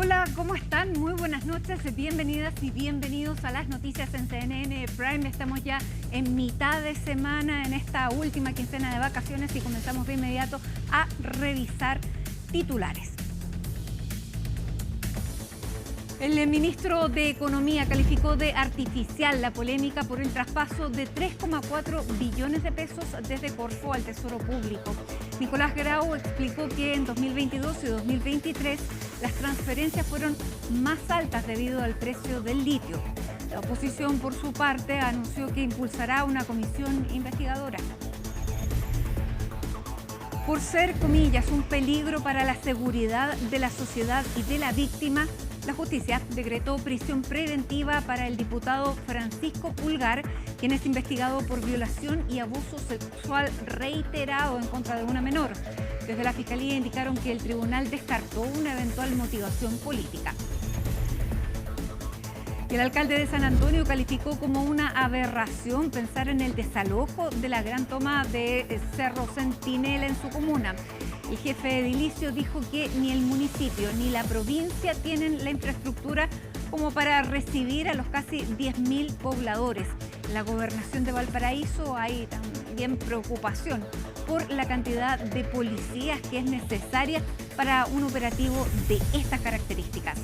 Hola, ¿cómo están? Muy buenas noches, bienvenidas y bienvenidos a las noticias en CNN Prime. Estamos ya en mitad de semana, en esta última quincena de vacaciones y comenzamos de inmediato a revisar titulares. El ministro de Economía calificó de artificial la polémica por el traspaso de 3,4 billones de pesos desde Corfo al Tesoro Público. Nicolás Grau explicó que en 2022 y 2023 las transferencias fueron más altas debido al precio del litio. La oposición, por su parte, anunció que impulsará una comisión investigadora. Por ser, comillas, un peligro para la seguridad de la sociedad y de la víctima, la justicia decretó prisión preventiva para el diputado Francisco Pulgar, quien es investigado por violación y abuso sexual reiterado en contra de una menor. Desde la Fiscalía indicaron que el tribunal descartó una eventual motivación política. El alcalde de San Antonio calificó como una aberración pensar en el desalojo de la gran toma de Cerro Centinela en su comuna. El jefe edilicio dijo que ni el municipio ni la provincia tienen la infraestructura como para recibir a los casi 10.000 pobladores. En la gobernación de Valparaíso hay también preocupación por la cantidad de policías que es necesaria para un operativo de estas características.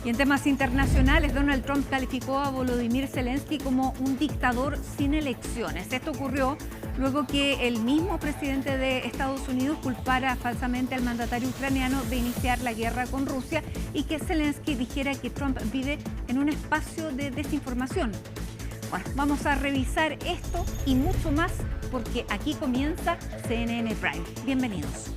Y en temas internacionales, Donald Trump calificó a Volodymyr Zelensky como un dictador sin elecciones. Esto ocurrió luego que el mismo presidente de Estados Unidos culpara falsamente al mandatario ucraniano de iniciar la guerra con Rusia y que Zelensky dijera que Trump vive en un espacio de desinformación. Bueno, vamos a revisar esto y mucho más porque aquí comienza CNN Prime. Bienvenidos.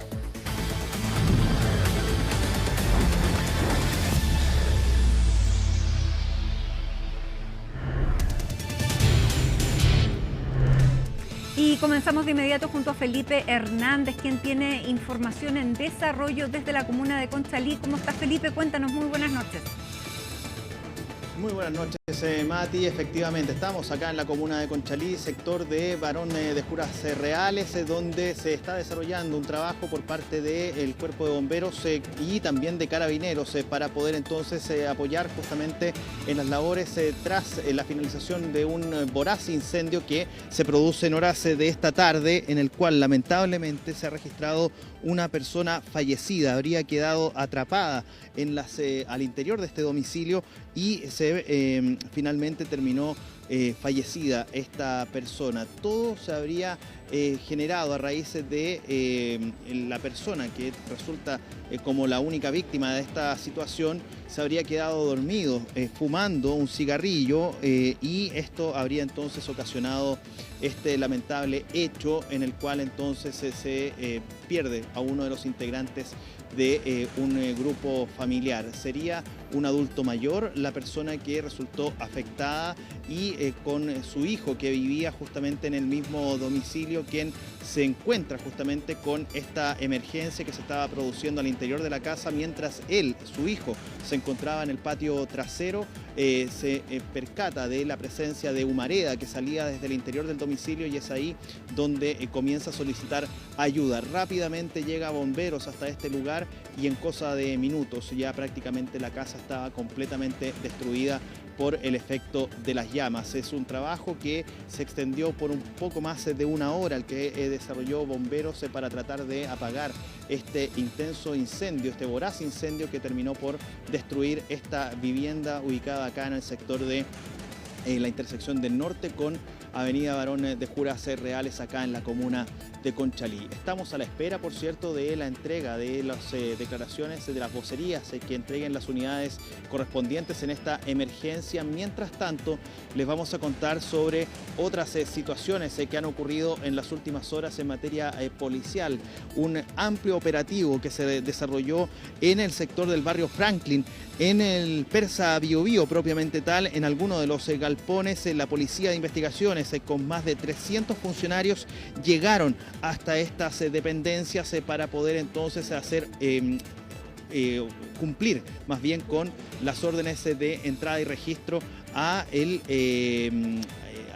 Y comenzamos de inmediato junto a Felipe Hernández, quien tiene información en desarrollo desde la comuna de Conchalí. ¿Cómo está, Felipe? Cuéntanos, muy buenas noches. Muy buenas noches, Mati. Efectivamente, estamos acá en la comuna de Conchalí, sector de Barón de Juras Reales, donde se está desarrollando un trabajo por parte del Cuerpo de Bomberos y también de Carabineros para poder entonces apoyar justamente en las labores tras la finalización de un voraz incendio que se produce en horas de esta tarde, en el cual lamentablemente se ha registrado una persona fallecida. Habría quedado atrapada al interior de este domicilio y finalmente terminó fallecida esta persona. Todo se habría generado a raíz de la persona que resulta como la única víctima de esta situación. Se habría quedado dormido fumando un cigarrillo y esto habría entonces ocasionado este lamentable hecho en el cual entonces se pierde a uno de los integrantes de un grupo familiar. Sería un adulto mayor la persona que resultó afectada y con su hijo que vivía justamente en el mismo domicilio, quien se encuentra justamente con esta emergencia que se estaba produciendo al interior de la casa mientras su hijo, se encontraba en el patio trasero. Se percata de la presencia de humareda que salía desde el interior del domicilio y es ahí donde comienza a solicitar ayuda. Rápidamente llega bomberos hasta este lugar y en cosa de minutos ya prácticamente la casa estaba completamente destruida por el efecto de las llamas. Es un trabajo que se extendió por un poco más de una hora, el que desarrolló bomberos para tratar de apagar este intenso incendio, este voraz incendio que terminó por destruir esta vivienda ubicada acá en el sector de la intersección del norte con Avenida Barón de Juras Reales, acá en la comuna de Conchalí. Estamos a la espera, por cierto, de la entrega de las declaraciones de las vocerías que entreguen las unidades correspondientes en esta emergencia. Mientras tanto, les vamos a contar sobre otras situaciones que han ocurrido en las últimas horas en materia policial. Un amplio operativo que se desarrolló en el sector del barrio Franklin, en el Persa Biobío propiamente tal, en alguno de los galpones. La Policía de Investigaciones con más de 300 funcionarios llegaron hasta estas dependencias para poder entonces hacer cumplir más bien con las órdenes de entrada y registro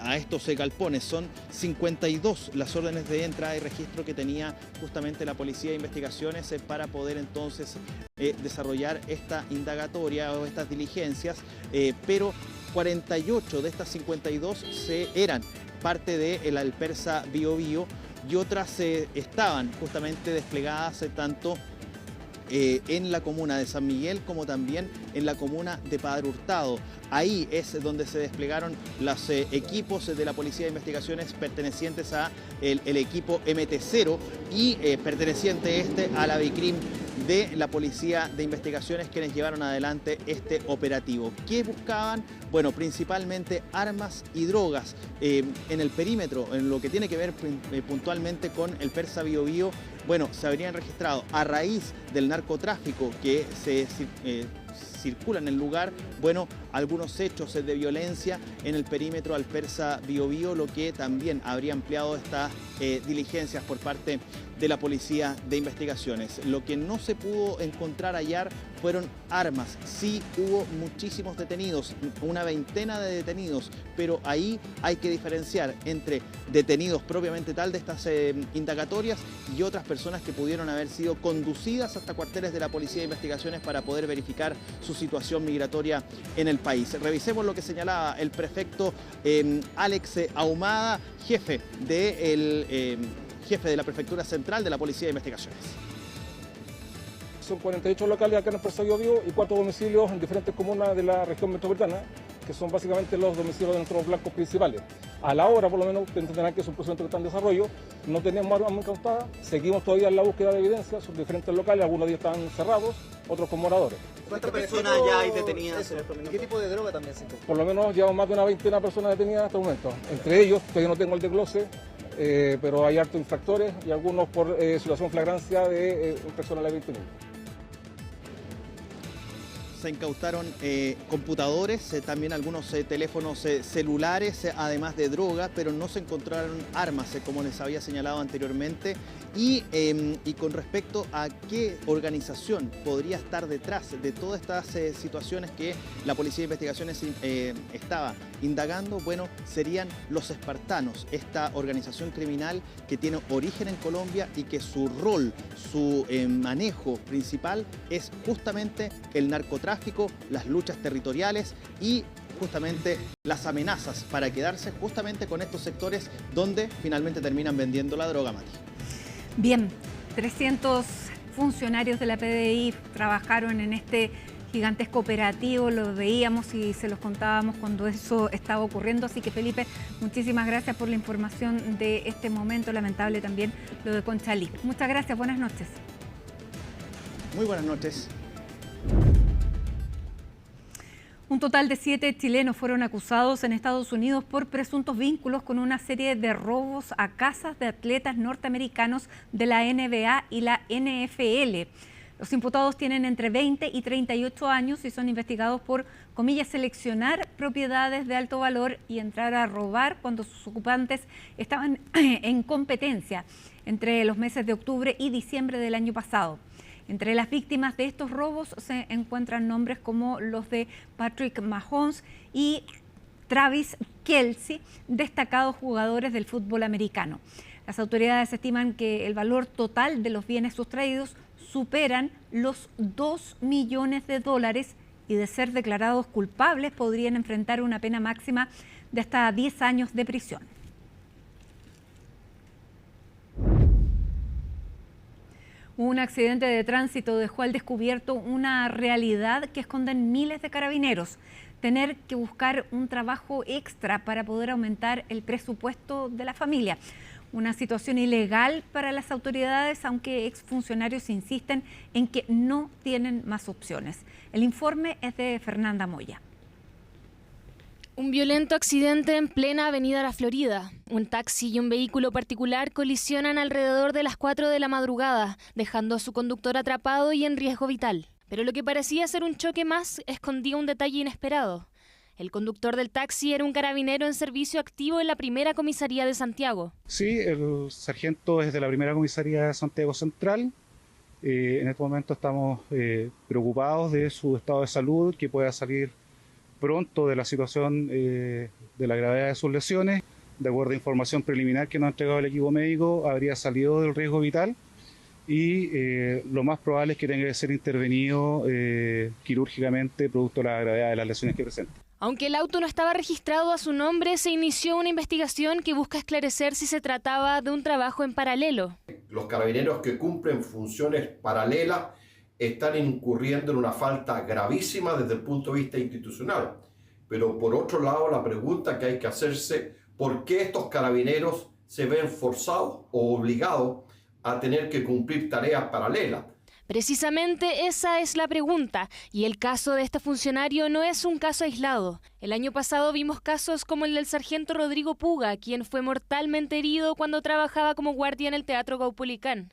a estos galpones. Son 52 las órdenes de entrada y registro que tenía justamente la Policía de Investigaciones para poder entonces desarrollar esta indagatoria o estas diligencias, pero 48 de estas 52 eran parte del Alpersa Biobío y otras estaban justamente desplegadas tanto en la comuna de San Miguel como también en la comuna de Padre Hurtado. Ahí es donde se desplegaron los equipos de la Policía de Investigaciones pertenecientes a el equipo MT0 y perteneciente a la BICRIM de la Policía de Investigaciones, quienes llevaron adelante este operativo. ¿Qué buscaban? Bueno, principalmente armas y drogas en el perímetro, en lo que tiene que ver puntualmente con el Persa Biobío. Bueno, se habrían registrado a raíz del narcotráfico que se circula en el lugar, bueno, algunos hechos de violencia en el perímetro al Persa Biobío, lo que también habría ampliado estas diligencias por parte de la Policía de Investigaciones. Lo que no se pudo encontrar hallar fueron armas. Sí hubo muchísimos detenidos, una veintena de detenidos, pero ahí hay que diferenciar entre detenidos propiamente tal de estas indagatorias y otras personas que pudieron haber sido conducidas hasta cuarteles de la Policía de Investigaciones para poder verificar su situación migratoria en el país. Revisemos lo que señalaba el prefecto Alex Ahumada, jefe de la Prefectura Central de la Policía de Investigaciones. Son 48 locales acá en el Persa Biobío y 4 domicilios en diferentes comunas de la región metropolitana, que son básicamente los domicilios de nuestros blancos principales. A la hora, por lo menos, entenderán que es un procedimiento que está en desarrollo, no tenemos armas incautadas, seguimos todavía en la búsqueda de evidencia, son diferentes locales, algunos días están cerrados, otros con moradores. ¿Cuántas personas ya hay detenidas? ¿Y qué tipo de droga también se encontró? Por lo menos llevamos más de una veintena de personas detenidas hasta el momento. Entre ellos, todavía no tengo el desglose, pero hay hartos infractores y algunos por situación flagrancia de infracción a la 20.000. Se incautaron computadores, también algunos teléfonos celulares, además de droga, pero no se encontraron armas, como les había señalado anteriormente. Y con respecto a qué organización podría estar detrás de todas estas situaciones que la Policía de Investigaciones estaba indagando, bueno, serían los espartanos, esta organización criminal que tiene origen en Colombia y que su rol, su manejo principal es justamente el narcotráfico, las luchas territoriales y justamente las amenazas para quedarse justamente con estos sectores donde finalmente terminan vendiendo la droga, Mati. Bien, 300 funcionarios de la PDI trabajaron en este gigantesco operativo, lo veíamos y se los contábamos cuando eso estaba ocurriendo, así que Felipe, muchísimas gracias por la información de este momento, lamentable también lo de Conchalí. Muchas gracias, buenas noches. Muy buenas noches. Un total de 7 chilenos fueron acusados en Estados Unidos por presuntos vínculos con una serie de robos a casas de atletas norteamericanos de la NBA y la NFL. Los imputados tienen entre 20 y 38 años y son investigados por, comillas, seleccionar propiedades de alto valor y entrar a robar cuando sus ocupantes estaban en competencia entre los meses de octubre y diciembre del año pasado. Entre las víctimas de estos robos se encuentran nombres como los de Patrick Mahomes y Travis Kelce, destacados jugadores del fútbol americano. Las autoridades estiman que el valor total de los bienes sustraídos superan los $2 millones y de ser declarados culpables podrían enfrentar una pena máxima de hasta 10 años de prisión. Un accidente de tránsito dejó al descubierto una realidad que esconden miles de carabineros. Tener que buscar un trabajo extra para poder aumentar el presupuesto de la familia. Una situación ilegal para las autoridades, aunque exfuncionarios insisten en que no tienen más opciones. El informe es de Fernanda Moya. Un violento accidente en plena avenida La Florida. Un taxi y un vehículo particular colisionan alrededor de las 4 de la madrugada, dejando a su conductor atrapado y en riesgo vital. Pero lo que parecía ser un choque más escondía un detalle inesperado. El conductor del taxi era un carabinero en servicio activo en la primera comisaría de Santiago. Sí, el sargento es de la primera comisaría de Santiago Central. En este momento estamos preocupados de su estado de salud, que pueda salir pronto de la situación de la gravedad de sus lesiones. De acuerdo a información preliminar que nos ha entregado el equipo médico, habría salido del riesgo vital y lo más probable es que tenga que ser intervenido quirúrgicamente producto de la gravedad de las lesiones que presenta. Aunque el auto no estaba registrado a su nombre, se inició una investigación que busca esclarecer si se trataba de un trabajo en paralelo. Los carabineros que cumplen funciones paralelas están incurriendo en una falta gravísima desde el punto de vista institucional. Pero por otro lado, la pregunta que hay que hacerse, ¿por qué estos carabineros se ven forzados o obligados a tener que cumplir tareas paralelas? Precisamente esa es la pregunta, y el caso de este funcionario no es un caso aislado. El año pasado vimos casos como el del sargento Rodrigo Puga, quien fue mortalmente herido cuando trabajaba como guardia en el Teatro Caupolicán.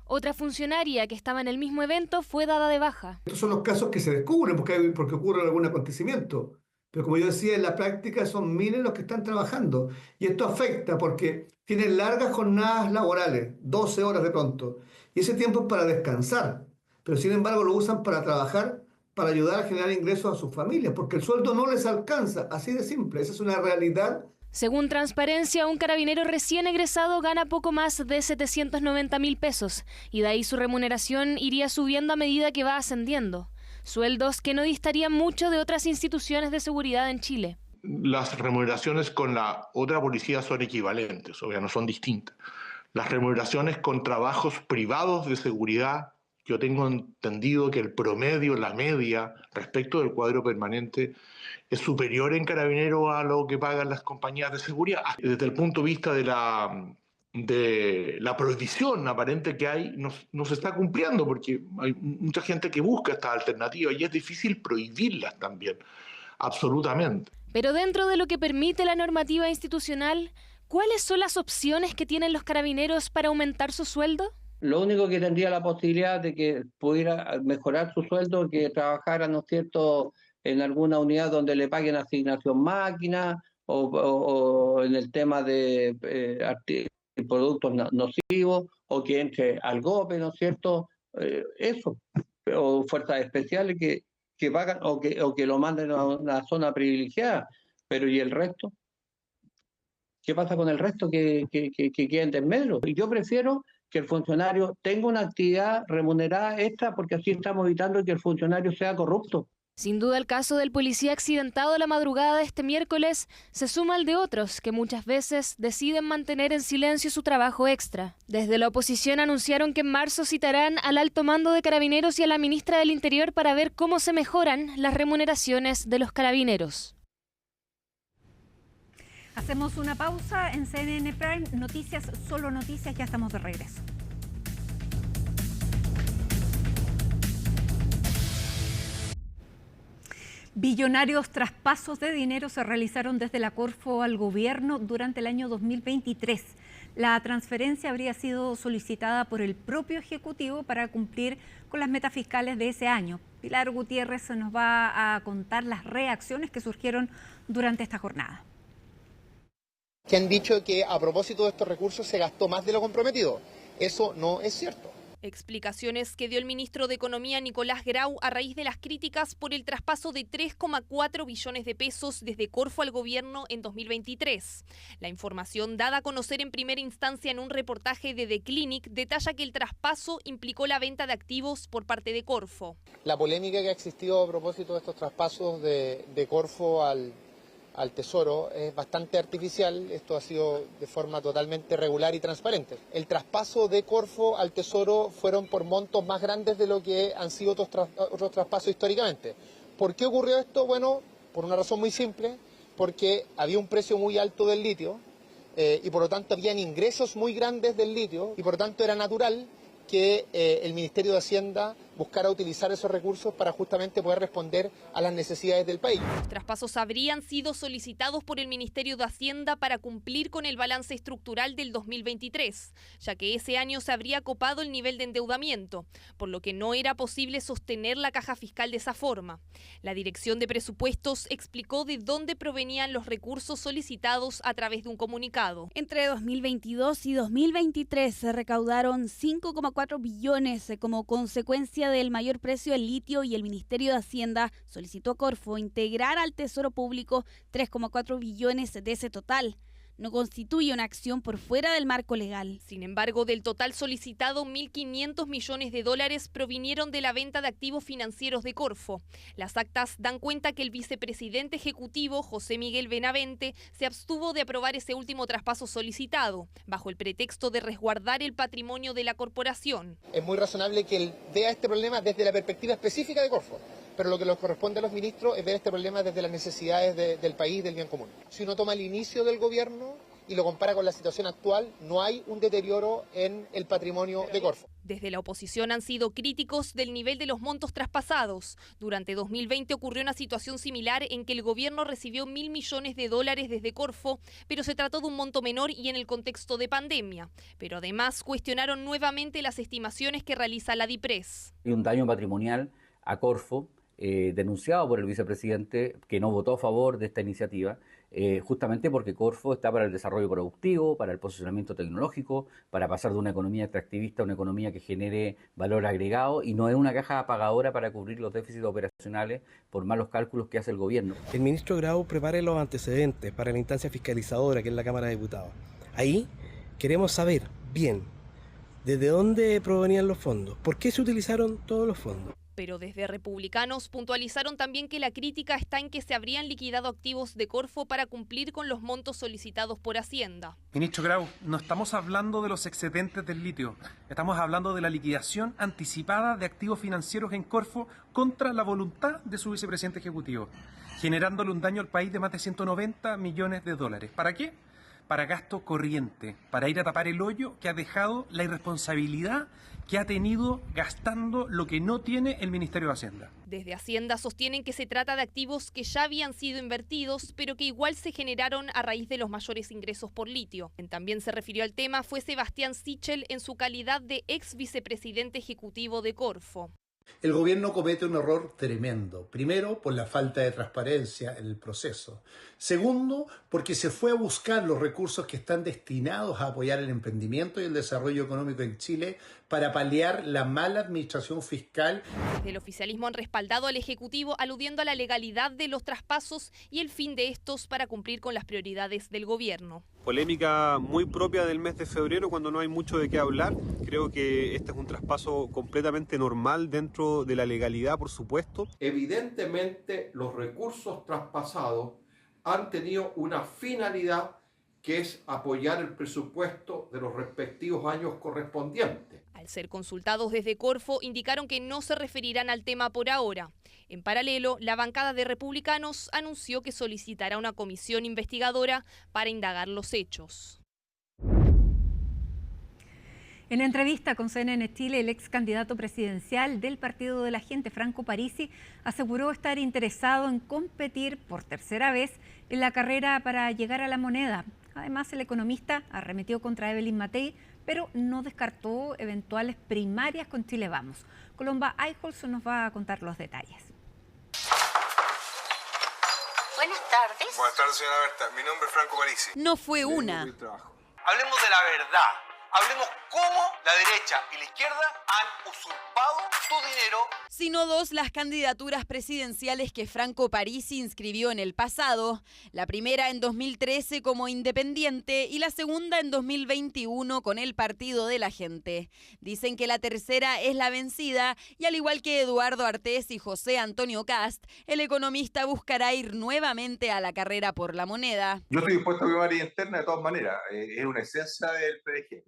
Otra funcionaria que estaba en el mismo evento fue dada de baja. Estos son los casos que se descubren porque ocurre algún acontecimiento. Pero como yo decía, en la práctica son miles los que están trabajando. Y esto afecta porque tienen largas jornadas laborales, 12 horas de pronto. Y ese tiempo es para descansar. Pero sin embargo lo usan para trabajar, para ayudar a generar ingresos a sus familias. Porque el sueldo no les alcanza, así de simple. Esa es una realidad. Según Transparencia, un carabinero recién egresado gana poco más de 790.000 pesos. Y de ahí su remuneración iría subiendo a medida que va ascendiendo. Sueldos que no distarían mucho de otras instituciones de seguridad en Chile. Las remuneraciones con la otra policía son equivalentes, o sea, no son distintas. Las remuneraciones con trabajos privados de seguridad, yo tengo entendido que el promedio, la media, respecto del cuadro permanente, es superior en Carabineros a lo que pagan las compañías de seguridad. Desde el punto de vista de la prohibición aparente que hay, no se está cumpliendo porque hay mucha gente que busca estas alternativas y es difícil prohibirlas también, absolutamente. Pero dentro de lo que permite la normativa institucional, ¿cuáles son las opciones que tienen los carabineros para aumentar su sueldo? Lo único que tendría la posibilidad de que pudiera mejorar su sueldo, que trabajara, ¿no es cierto?, en alguna unidad donde le paguen asignación máquina o en el tema de productos nocivos o que entre al GOPE, ¿no es cierto? Eso, o fuerzas especiales que pagan o que lo manden a una zona privilegiada. Pero ¿y el resto? ¿Qué pasa con el resto que queda en desmedro? Y yo prefiero que el funcionario tenga una actividad remunerada extra porque así estamos evitando que el funcionario sea corrupto. Sin duda el caso del policía accidentado la madrugada de este miércoles se suma al de otros que muchas veces deciden mantener en silencio su trabajo extra. Desde la oposición anunciaron que en marzo citarán al alto mando de Carabineros y a la ministra del Interior para ver cómo se mejoran las remuneraciones de los carabineros. Hacemos una pausa en CNN Prime, noticias, solo noticias, ya estamos de regreso. Billonarios traspasos de dinero se realizaron desde la Corfo al gobierno durante el año 2023. La transferencia habría sido solicitada por el propio Ejecutivo para cumplir con las metas fiscales de ese año. Pilar Gutiérrez nos va a contar las reacciones que surgieron durante esta jornada. Que han dicho que a propósito de estos recursos se gastó más de lo comprometido. Eso no es cierto. Explicaciones que dio el ministro de Economía Nicolás Grau a raíz de las críticas por el traspaso de 3,4 billones de pesos desde Corfo al gobierno en 2023. La información dada a conocer en primera instancia en un reportaje de The Clinic detalla que el traspaso implicó la venta de activos por parte de Corfo. La polémica que ha existido a propósito de estos traspasos de Corfo al Tesoro es bastante artificial. Esto ha sido de forma totalmente regular y transparente. El traspaso de Corfo al Tesoro fueron por montos más grandes de lo que han sido otros traspasos históricamente. ¿Por qué ocurrió esto? Bueno, por una razón muy simple, porque había un precio muy alto del litio y por lo tanto habían ingresos muy grandes del litio y por lo tanto era natural que el Ministerio de Hacienda buscara utilizar esos recursos para justamente poder responder a las necesidades del país. Los traspasos habrían sido solicitados por el Ministerio de Hacienda para cumplir con el balance estructural del 2023, ya que ese año se habría copado el nivel de endeudamiento, por lo que no era posible sostener la caja fiscal de esa forma. La Dirección de Presupuestos explicó de dónde provenían los recursos solicitados a través de un comunicado. Entre 2022 y 2023 se recaudaron 5,4 billones como consecuencia consecuencia del mayor precio del litio y el Ministerio de Hacienda solicitó a Corfo integrar al Tesoro Público 3,4 billones de ese total. No constituye una acción por fuera del marco legal. Sin embargo, del total solicitado, 1.500 millones de dólares provinieron de la venta de activos financieros de Corfo. Las actas dan cuenta que el vicepresidente ejecutivo, José Miguel Benavente, se abstuvo de aprobar ese último traspaso solicitado, bajo el pretexto de resguardar el patrimonio de la corporación. Es muy razonable que él vea este problema desde la perspectiva específica de Corfo, pero lo que les corresponde a los ministros es ver este problema desde las necesidades del país, del bien común. Si uno toma el inicio del gobierno y lo compara con la situación actual, no hay un deterioro en el patrimonio de Corfo. Desde la oposición han sido críticos del nivel de los montos traspasados. Durante 2020 ocurrió una situación similar en que el gobierno recibió 1.000 millones de dólares desde Corfo, pero se trató de un monto menor y en el contexto de pandemia. Pero además cuestionaron nuevamente las estimaciones que realiza la DIPRES. Hay un daño patrimonial a Corfo, denunciado por el vicepresidente, que no votó a favor de esta iniciativa, justamente porque Corfo está para el desarrollo productivo, para el posicionamiento tecnológico, para pasar de una economía extractivista a una economía que genere valor agregado, y no es una caja pagadora para cubrir los déficits operacionales por malos cálculos que hace el gobierno. El ministro Grau prepare los antecedentes para la instancia fiscalizadora, que es la Cámara de Diputados. Ahí queremos saber bien desde dónde provenían los fondos, por qué se utilizaron todos los fondos. Pero desde Republicanos puntualizaron también que la crítica está en que se habrían liquidado activos de Corfo para cumplir con los montos solicitados por Hacienda. Ministro Grau, no estamos hablando de los excedentes del litio, estamos hablando de la liquidación anticipada de activos financieros en Corfo contra la voluntad de su vicepresidente ejecutivo, generándole un daño al país de más de 190 millones de dólares. ¿Para qué? Para gasto corriente, para ir a tapar el hoyo que ha dejado la irresponsabilidad que ha tenido gastando lo que no tiene el Ministerio de Hacienda. Desde Hacienda sostienen que se trata de activos que ya habían sido invertidos, pero que igual se generaron a raíz de los mayores ingresos por litio. Quien también se refirió al tema fue Sebastián Sichel en su calidad de ex vicepresidente ejecutivo de Corfo. El gobierno comete un error tremendo. Primero, por la falta de transparencia en el proceso. Segundo, porque se fue a buscar los recursos que están destinados a apoyar el emprendimiento y el desarrollo económico en Chile para paliar la mala administración fiscal. Desde el oficialismo han respaldado al Ejecutivo aludiendo a la legalidad de los traspasos y el fin de estos para cumplir con las prioridades del gobierno. Polémica muy propia del mes de febrero, cuando no hay mucho de qué hablar. Creo que este es un traspaso completamente normal dentro de la legalidad, por supuesto. Evidentemente, los recursos traspasados han tenido una finalidad, que es apoyar el presupuesto de los respectivos años correspondientes. Al ser consultados desde Corfo, indicaron que no se referirán al tema por ahora. En paralelo, la bancada de Republicanos anunció que solicitará una comisión investigadora para indagar los hechos. En entrevista con CNN Chile, el ex candidato presidencial del Partido de la Gente, Franco Parisi, aseguró estar interesado en competir por tercera vez en la carrera para llegar a la moneda. Además, el economista arremetió contra Evelyn Matei, pero no descartó eventuales primarias con Chile Vamos. Colomba Eichholz nos va a contar los detalles. Buenas tardes. Buenas tardes, señora Berta. Mi nombre es Franco Parisi. No fue una. Hablemos de la verdad. Hablemos cómo la derecha y la izquierda han usurpado tu dinero. Sino dos las candidaturas presidenciales que Franco Parisi inscribió en el pasado. La primera en 2013 como independiente y la segunda en 2021 con el Partido de la Gente. Dicen que la tercera es la vencida y al igual que Eduardo Artés y José Antonio Kast, el economista buscará ir nuevamente a la carrera por la moneda. Yo estoy dispuesto a primaria interna de todas maneras. Es una esencia del PDG.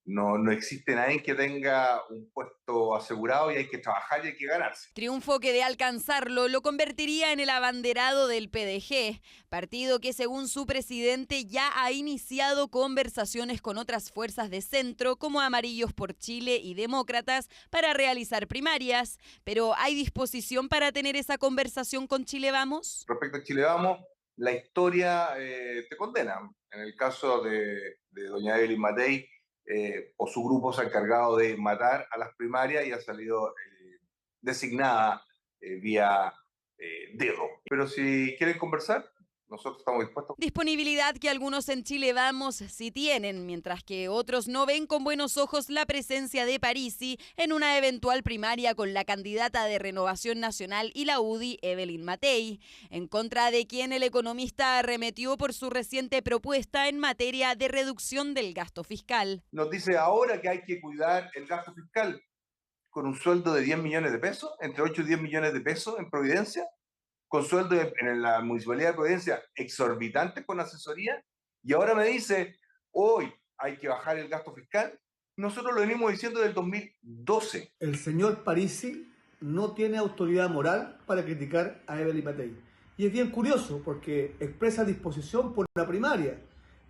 No existe nadie que tenga un puesto asegurado y hay que trabajar y hay que ganarse. Triunfo que de alcanzarlo lo convertiría en el abanderado del PDG, partido que según su presidente ya ha iniciado conversaciones con otras fuerzas de centro como Amarillos por Chile y Demócratas para realizar primarias. Pero ¿hay disposición para tener esa conversación con Chile Vamos? Respecto a Chile Vamos, la historia te condena. En el caso de doña Evelyn Matei, o su grupo se ha encargado de matar a las primarias y ha salido designada vía dedo. Pero si quieren conversar, nosotros estamos dispuestos. Disponibilidad que algunos en Chile Vamos sí tienen, mientras que otros no ven con buenos ojos la presencia de Parisi en una eventual primaria con la candidata de Renovación Nacional y la UDI, Evelyn Matei, en contra de quien el economista arremetió por su reciente propuesta en materia de reducción del gasto fiscal. Nos dice ahora que hay que cuidar el gasto fiscal con un sueldo de 10 millones de pesos, entre 8 y 10 millones de pesos en Providencia, con sueldo en la Municipalidad de Providencia exorbitantes con asesoría, y ahora me dice, hoy hay que bajar el gasto fiscal. Nosotros lo venimos diciendo desde el 2012. El señor Parisi no tiene autoridad moral para criticar a Evelyn Matei. Y es bien curioso porque expresa disposición por la primaria,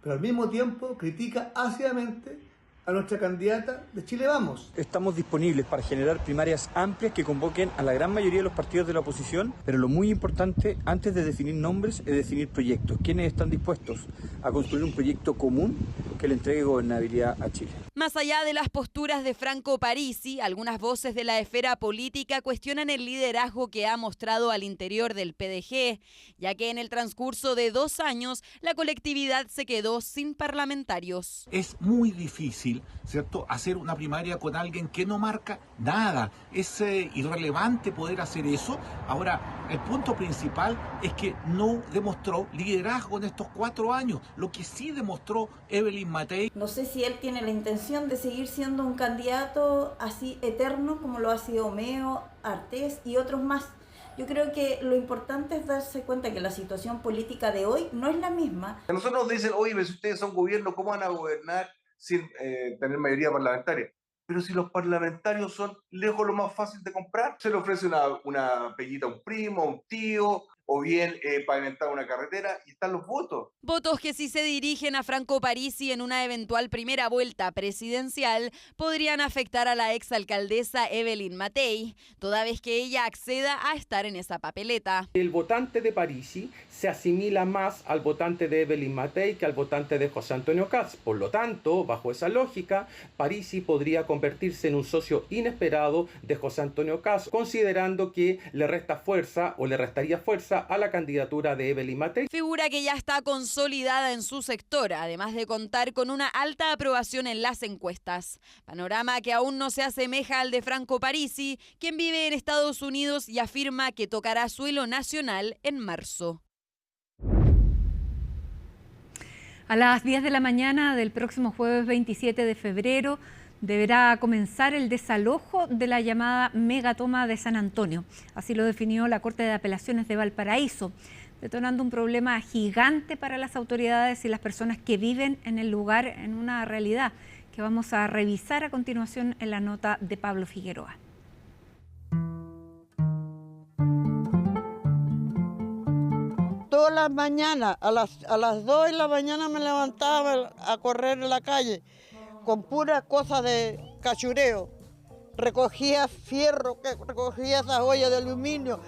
pero al mismo tiempo critica ácidamente a nuestra candidata de Chile Vamos. Estamos disponibles para generar primarias amplias que convoquen a la gran mayoría de los partidos de la oposición, pero lo muy importante, antes de definir nombres, es definir proyectos. ¿Quiénes están dispuestos a construir un proyecto común que le entregue gobernabilidad a Chile? Más allá de las posturas de Franco Parisi, algunas voces de la esfera política cuestionan el liderazgo que ha mostrado al interior del PDG, ya que en el transcurso de 2 años la colectividad se quedó sin parlamentarios. Es muy difícil, ¿cierto?, hacer una primaria con alguien que no marca nada. Es irrelevante poder hacer eso. Ahora, el punto principal es que no demostró liderazgo en estos 4 años. Lo que sí demostró Evelyn Matei. No sé si él tiene la intención de seguir siendo un candidato así eterno como lo ha sido Omeo, Artés y otros más. Yo creo que lo importante es darse cuenta que la situación política de hoy no es la misma. A nosotros nos dicen, oye, si ustedes son gobierno, ¿cómo van a gobernar sin tener mayoría parlamentaria? Pero si los parlamentarios son lejos lo más fácil de comprar, se le ofrece una peguita a un primo, a un tío, o bien pavimentar una carretera y están los votos. Votos que si se dirigen a Franco Parisi en una eventual primera vuelta presidencial podrían afectar a la exalcaldesa Evelyn Matei, toda vez que ella acceda a estar en esa papeleta. El votante de Parisi se asimila más al votante de Evelyn Matei que al votante de José Antonio Kast. Por lo tanto, bajo esa lógica, Parisi podría convertirse en un socio inesperado de José Antonio Kast, considerando que le resta fuerza o le restaría fuerza a la candidatura de Evelyn Matei. Figura que ya está consolidada en su sector, además de contar con una alta aprobación en las encuestas. Panorama que aún no se asemeja al de Franco Parisi, quien vive en Estados Unidos y afirma que tocará suelo nacional en marzo. A las 10 de la mañana del próximo jueves 27 de febrero deberá comenzar el desalojo de la llamada megatoma de San Antonio. Así lo definió la Corte de Apelaciones de Valparaíso, detonando un problema gigante para las autoridades y las personas que viven en el lugar, en una realidad que vamos a revisar a continuación en la nota de Pablo Figueroa. Todas las mañanas, a las 2 de la mañana me levantaba a correr en la calle con puras cosas de cachureo. Recogía fierro, recogía esas ollas de aluminio,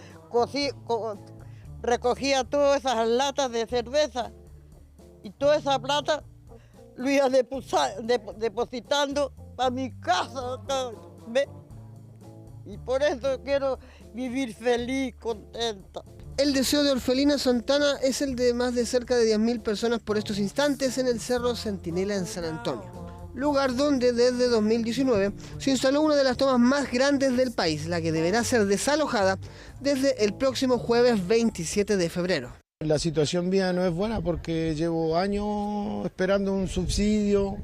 recogía todas esas latas de cerveza y toda esa plata lo iba depositando para mi casa. ¿Ve? Y por eso quiero vivir feliz, contenta. El deseo de Orfelina Santana es el de más de cerca de 10.000 personas por estos instantes en el Cerro Centinela en San Antonio, lugar donde desde 2019 se instaló una de las tomas más grandes del país, la que deberá ser desalojada desde el próximo jueves 27 de febrero. La situación mía no es buena porque llevo años esperando un subsidio.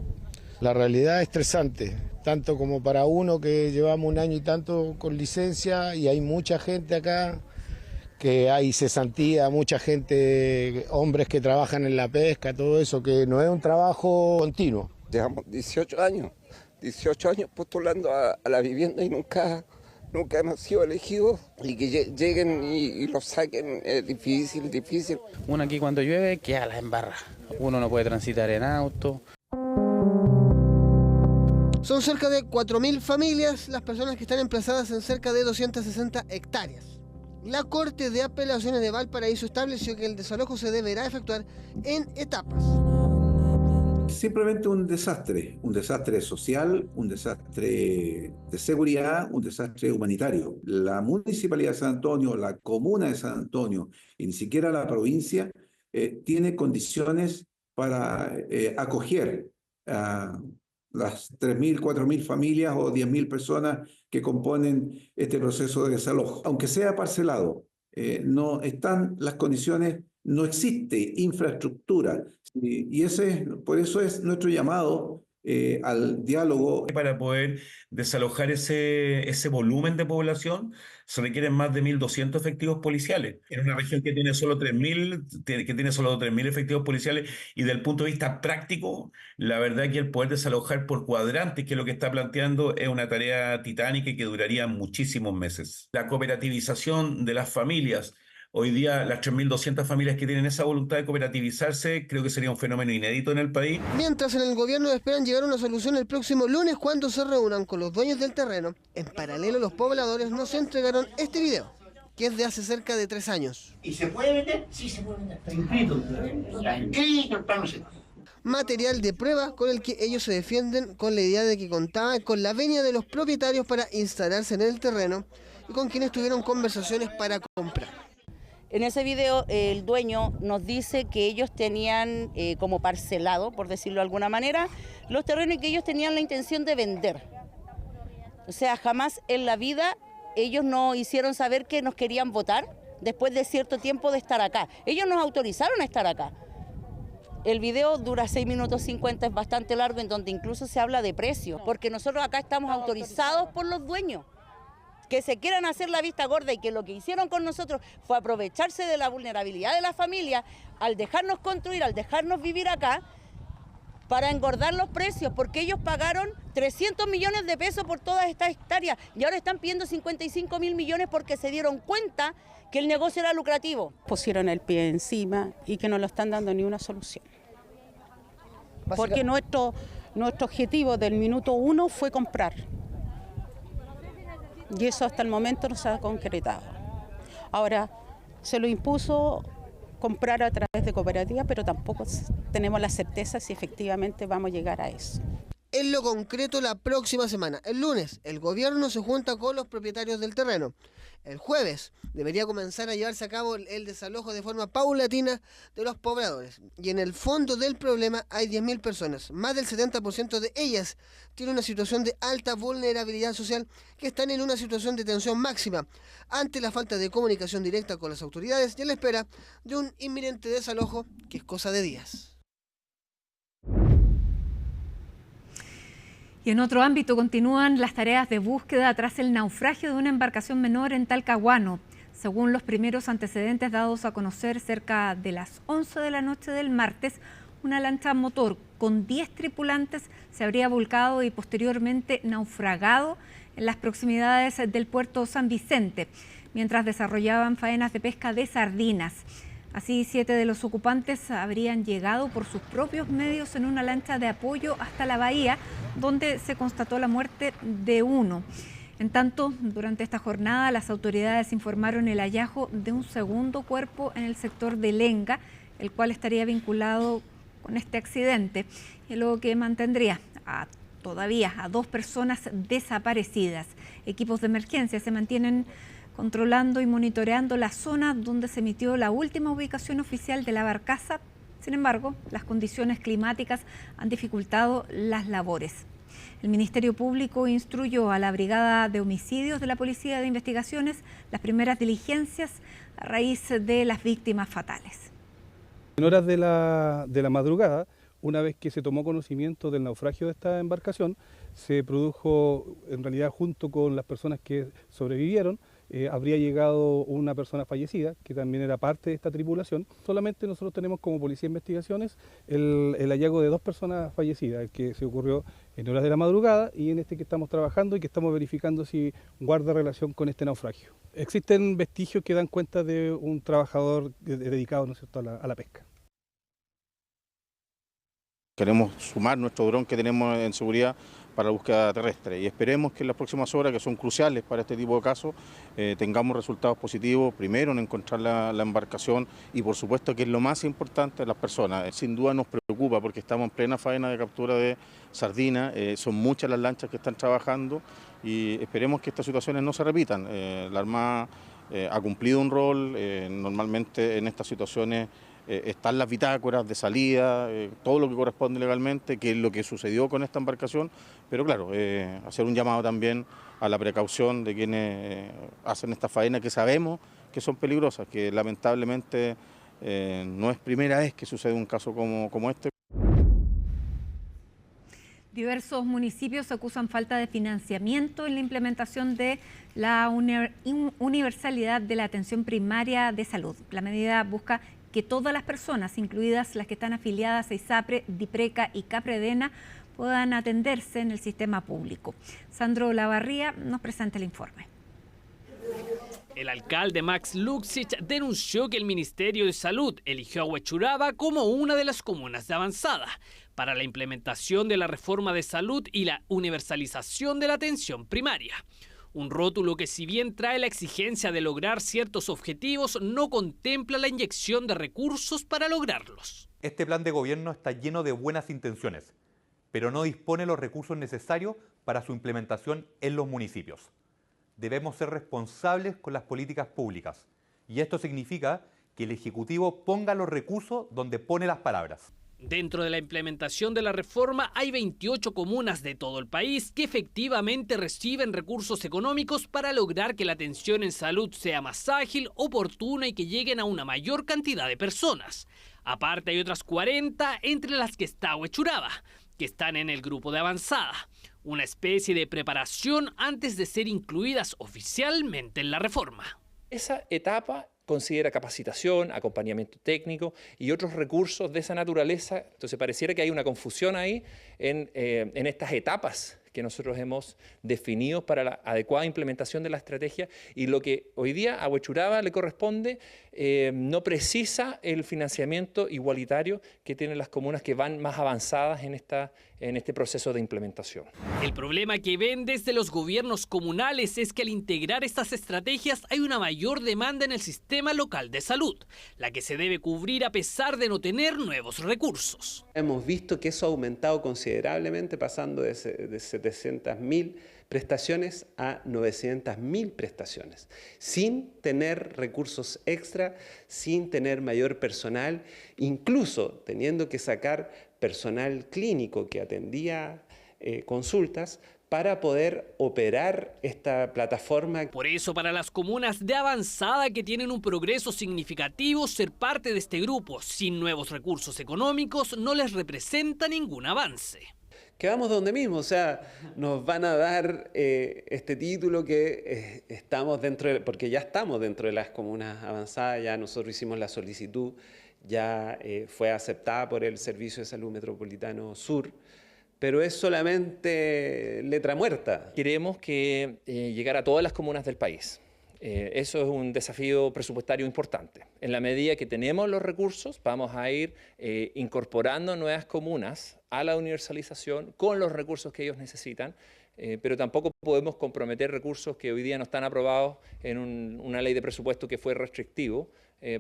La realidad es estresante, tanto como para uno que llevamos un año y tanto con licencia y hay mucha gente acá, que hay cesantía, mucha gente, hombres que trabajan en la pesca, todo eso, que no es un trabajo continuo. Llevamos 18 años postulando a la vivienda y nunca hemos sido elegidos, y que lleguen y los saquen es difícil. Uno aquí cuando llueve queda la embarra, uno no puede transitar en auto. Son cerca de 4.000 familias las personas que están emplazadas en cerca de 260 hectáreas. La Corte de Apelaciones de Valparaíso estableció que el desalojo se deberá efectuar en etapas. Simplemente un desastre social, un desastre de seguridad, un desastre humanitario. La Municipalidad de San Antonio, la Comuna de San Antonio y ni siquiera la provincia tiene condiciones para acoger a las 3.000, 4.000 familias o 10.000 personas que componen este proceso de desalojo. Aunque sea parcelado, no están las condiciones, no existe infraestructura. Por eso es nuestro llamado al diálogo. Para poder desalojar ese volumen de población se requieren más de 1.200 efectivos policiales. En una región que tiene solo 3.000 efectivos policiales, y desde el punto de vista práctico, la verdad que el poder desalojar por cuadrantes, que es lo que está planteando, es una tarea titánica y que duraría muchísimos meses. La cooperativización de las familias. Hoy día las 3.200 familias que tienen esa voluntad de cooperativizarse, creo que sería un fenómeno inédito en el país. Mientras en el gobierno esperan llegar a una solución el próximo lunes cuando se reúnan con los dueños del terreno, en paralelo los pobladores nos entregaron este video, que es de hace cerca de 3 años. ¿Y se puede vender? Sí, se puede vender. Está inscrito. El plano se... Material de prueba con el que ellos se defienden con la idea de que contaban con la venia de los propietarios para instalarse en el terreno y con quienes tuvieron conversaciones para comprar. En ese video el dueño nos dice que ellos tenían como parcelado, por decirlo de alguna manera, los terrenos y que ellos tenían la intención de vender. O sea, jamás en la vida ellos nos hicieron saber que nos querían votar después de cierto tiempo de estar acá. Ellos nos autorizaron a estar acá. El video dura 6 minutos 50, es bastante largo, en donde incluso se habla de precios, porque nosotros acá estamos autorizados por los dueños. Que se quieran hacer la vista gorda y que lo que hicieron con nosotros fue aprovecharse de la vulnerabilidad de la familia al dejarnos construir, al dejarnos vivir acá, para engordar los precios, porque ellos pagaron 300 millones de pesos por todas estas hectáreas y ahora están pidiendo 55.000 millones porque se dieron cuenta que el negocio era lucrativo. Pusieron el pie encima y que no lo están dando ni una solución. Porque nuestro objetivo del minuto 1 fue comprar. Y eso hasta el momento no se ha concretado. Ahora, se lo impuso comprar a través de cooperativas, pero tampoco tenemos la certeza si efectivamente vamos a llegar a eso. En lo concreto, la próxima semana, el lunes, el gobierno se junta con los propietarios del terreno. El jueves debería comenzar a llevarse a cabo el desalojo de forma paulatina de los pobladores. Y en el fondo del problema hay 10.000 personas. Más del 70% de ellas tienen una situación de alta vulnerabilidad social, que están en una situación de tensión máxima ante la falta de comunicación directa con las autoridades y en la espera de un inminente desalojo que es cosa de días. Y en otro ámbito continúan las tareas de búsqueda tras el naufragio de una embarcación menor en Talcahuano. Según los primeros antecedentes dados a conocer, cerca de las 11 de la noche del martes, una lancha motor con 10 tripulantes se habría volcado y posteriormente naufragado en las proximidades del puerto San Vicente, mientras desarrollaban faenas de pesca de sardinas. Así, 7 de los ocupantes habrían llegado por sus propios medios en una lancha de apoyo hasta la bahía, donde se constató la muerte de uno. En tanto, durante esta jornada, las autoridades informaron el hallazgo de un segundo cuerpo en el sector de Lenga, el cual estaría vinculado con este accidente, y luego que mantendría todavía a 2 personas desaparecidas. Equipos de emergencia se mantienen controlando y monitoreando la zona donde se emitió la última ubicación oficial de la barcaza. Sin embargo, las condiciones climáticas han dificultado las labores. El Ministerio Público instruyó a la Brigada de Homicidios de la Policía de Investigaciones las primeras diligencias a raíz de las víctimas fatales. En horas de la madrugada, una vez que se tomó conocimiento del naufragio de esta embarcación, se produjo, en realidad junto con las personas que sobrevivieron, habría llegado una persona fallecida, que también era parte de esta tripulación. Solamente nosotros tenemos como Policía de Investigaciones el hallazgo de 2 personas fallecidas, que se ocurrió en horas de la madrugada y en este que estamos trabajando y que estamos verificando si guarda relación con este naufragio. Existen vestigios que dan cuenta de un trabajador dedicado, ¿no es cierto?, a la pesca. Queremos sumar nuestro dron que tenemos en seguridad para la búsqueda terrestre y esperemos que en las próximas horas, que son cruciales para este tipo de casos, tengamos resultados positivos, primero en encontrar la embarcación y por supuesto que es lo más importante, las personas. Sin duda nos preocupa porque estamos en plena faena de captura de sardina, son muchas las lanchas que están trabajando y esperemos que estas situaciones no se repitan. La Armada ha cumplido un rol, normalmente en estas situaciones están las bitácoras de salida, todo lo que corresponde legalmente, que es lo que sucedió con esta embarcación, pero claro, hacer un llamado también a la precaución de quienes hacen esta faena, que sabemos que son peligrosas, que lamentablemente no es primera vez que sucede un caso como este. Diversos municipios acusan falta de financiamiento en la implementación de la universalidad de la atención primaria de salud. La medida busca que todas las personas, incluidas las que están afiliadas a ISAPRE, DIPRECA y CAPREDENA, puedan atenderse en el sistema público. Sandro Lavarría nos presenta el informe. El alcalde Max Luxich denunció que el Ministerio de Salud eligió a Huechuraba como una de las comunas de avanzada para la implementación de la reforma de salud y la universalización de la atención primaria. Un rótulo que, si bien trae la exigencia de lograr ciertos objetivos, no contempla la inyección de recursos para lograrlos. Este plan de gobierno está lleno de buenas intenciones, pero no dispone los recursos necesarios para su implementación en los municipios. Debemos ser responsables con las políticas públicas, y esto significa que el Ejecutivo ponga los recursos donde pone las palabras. Dentro de la implementación de la reforma hay 28 comunas de todo el país que efectivamente reciben recursos económicos para lograr que la atención en salud sea más ágil, oportuna y que lleguen a una mayor cantidad de personas. Aparte hay otras 40, entre las que está Huechuraba, que están en el grupo de avanzada, una especie de preparación antes de ser incluidas oficialmente en la reforma. Esa etapa considera capacitación, acompañamiento técnico y otros recursos de esa naturaleza. Entonces pareciera que hay una confusión ahí en estas etapas que nosotros hemos definido para la adecuada implementación de la estrategia, y lo que hoy día a Huechuraba le corresponde no precisa el financiamiento igualitario que tienen las comunas que van más avanzadas en este proceso de implementación. El problema que ven desde los gobiernos comunales es que al integrar estas estrategias hay una mayor demanda en el sistema local de salud, la que se debe cubrir a pesar de no tener nuevos recursos. Hemos visto que eso ha aumentado considerablemente, pasando de 700.000 prestaciones a 900.000 prestaciones, sin tener recursos extra, sin tener mayor personal, incluso teniendo que sacar personal clínico que atendía consultas para poder operar esta plataforma. Por eso, para las comunas de avanzada que tienen un progreso significativo, ser parte de este grupo sin nuevos recursos económicos no les representa ningún avance. Quedamos donde mismo, o sea, nos van a dar este título que estamos porque ya estamos dentro de las comunas avanzadas, ya nosotros hicimos la solicitud, ya fue aceptada por el Servicio de Salud Metropolitano Sur, pero es solamente letra muerta. Queremos que llegar a todas las comunas del país. Eso es un desafío presupuestario importante. En la medida que tenemos los recursos, vamos a ir incorporando nuevas comunas a la universalización con los recursos que ellos necesitan, pero tampoco podemos comprometer recursos que hoy día no están aprobados en una ley de presupuesto que fue restrictivo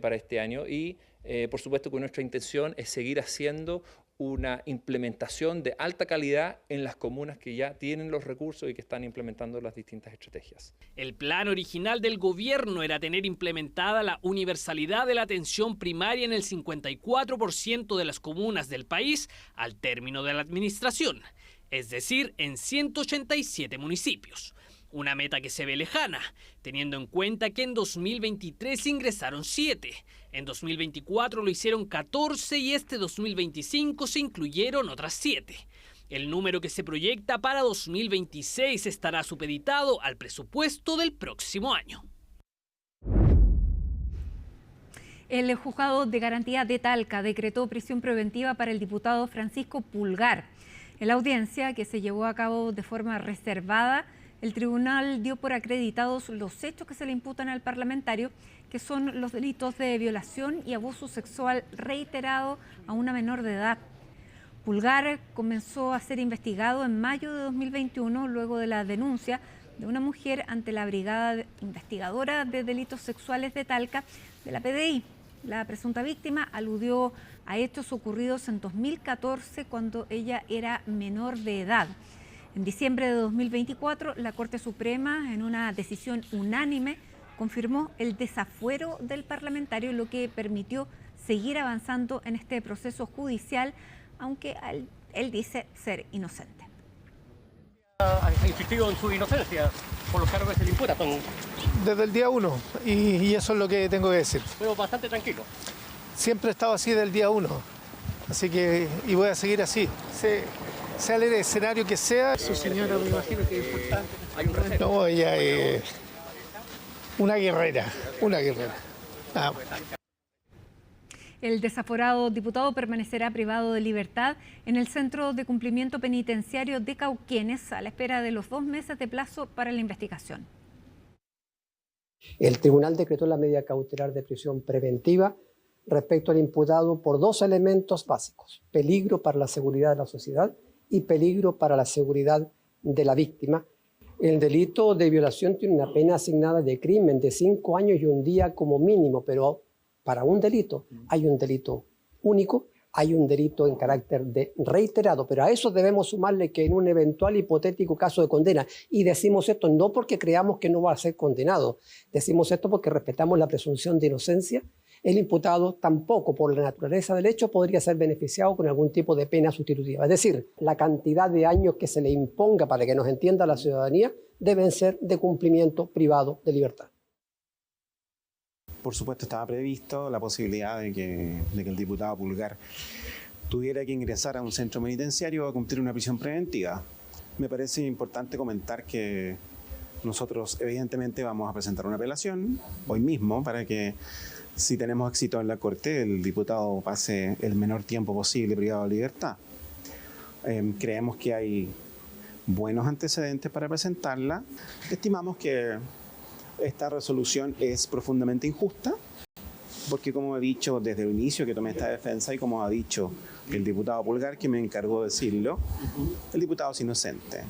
para este año, y por supuesto que nuestra intención es seguir haciendo una implementación de alta calidad en las comunas que ya tienen los recursos y que están implementando las distintas estrategias. El plan original del gobierno era tener implementada la universalidad de la atención primaria en el 54% de las comunas del país al término de la administración, es decir, en 187 municipios. Una meta que se ve lejana, teniendo en cuenta que en 2023 ingresaron 7, en 2024 lo hicieron 14 y este 2025 se incluyeron otras 7. El número que se proyecta para 2026 estará supeditado al presupuesto del próximo año. El Juzgado de Garantía de Talca decretó prisión preventiva para el diputado Francisco Pulgar. En la audiencia, que se llevó a cabo de forma reservada, el tribunal dio por acreditados los hechos que se le imputan al parlamentario, que son los delitos de violación y abuso sexual reiterado a una menor de edad. Pulgar comenzó a ser investigado en mayo de 2021, luego de la denuncia de una mujer ante la Brigada Investigadora de Delitos Sexuales de Talca de la PDI. La presunta víctima aludió a hechos ocurridos en 2014, cuando ella era menor de edad. En diciembre de 2024, la Corte Suprema, en una decisión unánime, confirmó el desafuero del parlamentario, lo que permitió seguir avanzando en este proceso judicial, aunque él dice ser inocente. Ha insistido en su inocencia por los cargos que se le imputan. Desde el día 1, y eso es lo que tengo que decir. Veo bastante tranquilo. Siempre he estado así del día 1, así que, y voy a seguir así. Sea el escenario que sea. Su señora, me imagino que es importante. Hay un recelo. No, ella es una guerrera, Nada más. El desaforado diputado permanecerá privado de libertad en el Centro de Cumplimiento Penitenciario de Cauquenes a la espera de los 2 meses de plazo para la investigación. El tribunal decretó la medida cautelar de prisión preventiva respecto al imputado por 2 elementos básicos: peligro para la seguridad de la sociedad y peligro para la seguridad de la víctima. El delito de violación tiene una pena asignada de crimen de 5 años y 1 día como mínimo, pero para un delito hay un delito único, hay un delito en carácter de reiterado, pero a eso debemos sumarle que en un eventual hipotético caso de condena, y decimos esto no porque creamos que no va a ser condenado, decimos esto porque respetamos la presunción de inocencia, el imputado tampoco por la naturaleza del hecho podría ser beneficiado con algún tipo de pena sustitutiva. Es decir, la cantidad de años que se le imponga para que nos entienda la ciudadanía deben ser de cumplimiento privado de libertad. Por supuesto, estaba previsto la posibilidad de que el diputado Pulgar tuviera que ingresar a un centro penitenciario a cumplir una prisión preventiva. Me parece importante comentar que nosotros evidentemente vamos a presentar una apelación hoy mismo para que, si tenemos éxito en la Corte, el diputado pase el menor tiempo posible privado de libertad. Creemos que hay buenos antecedentes para presentarla. Estimamos que esta resolución es profundamente injusta, porque como he dicho desde el inicio que tomé esta defensa y como ha dicho el diputado Pulgar, que me encargó de decirlo, el diputado es inocente.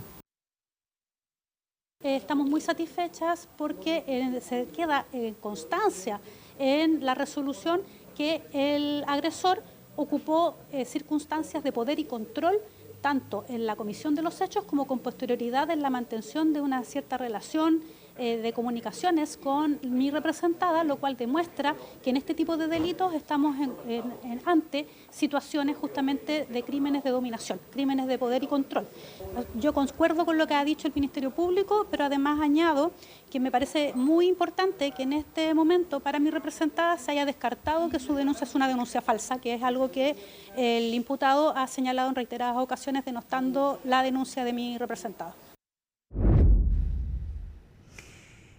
Estamos muy satisfechas porque se queda constancia en la resolución que el agresor ocupó circunstancias de poder y control tanto en la comisión de los hechos como con posterioridad en la mantención de una cierta relación de comunicaciones con mi representada, lo cual demuestra que en este tipo de delitos estamos ante situaciones justamente de crímenes de dominación, crímenes de poder y control. Yo concuerdo con lo que ha dicho el Ministerio Público, pero además añado que me parece muy importante que en este momento para mi representada se haya descartado que su denuncia es una denuncia falsa, que es algo que el imputado ha señalado en reiteradas ocasiones denostando la denuncia de mi representada.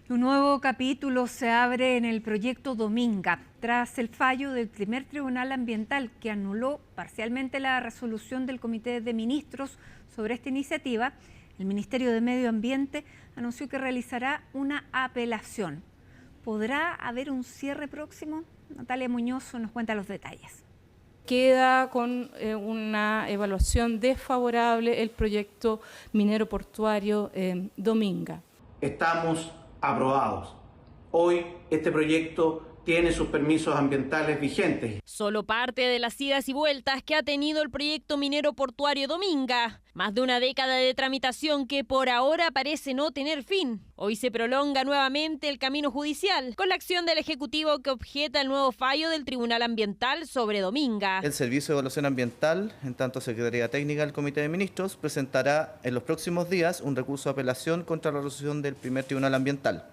Un nuevo capítulo se abre en el proyecto Dominga, tras el fallo del primer Tribunal Ambiental que anuló parcialmente la resolución del Comité de Ministros sobre esta iniciativa. El Ministerio de Medio Ambiente anunció que realizará una apelación. ¿Podrá haber un cierre próximo? Natalia Muñoz nos cuenta los detalles. Queda con una evaluación desfavorable el proyecto minero portuario Dominga. Estamos aprobados. Hoy este proyecto tiene sus permisos ambientales vigentes. Solo parte de las idas y vueltas que ha tenido el proyecto minero portuario Dominga. Más de una década de tramitación que por ahora parece no tener fin. Hoy se prolonga nuevamente el camino judicial con la acción del Ejecutivo que objeta el nuevo fallo del Tribunal Ambiental sobre Dominga. El Servicio de Evaluación Ambiental, en tanto Secretaría Técnica del Comité de Ministros, presentará en los próximos días un recurso de apelación contra la resolución del primer Tribunal Ambiental.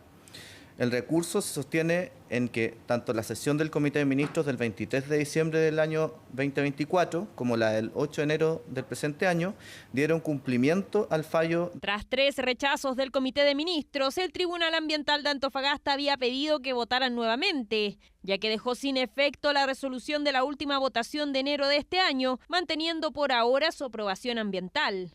El recurso se sostiene en que tanto la sesión del Comité de Ministros del 23 de diciembre del año 2024 como la del 8 de enero del presente año dieron cumplimiento al fallo. Tras 3 rechazos del Comité de Ministros, el Tribunal Ambiental de Antofagasta había pedido que votaran nuevamente, ya que dejó sin efecto la resolución de la última votación de enero de este año, manteniendo por ahora su aprobación ambiental.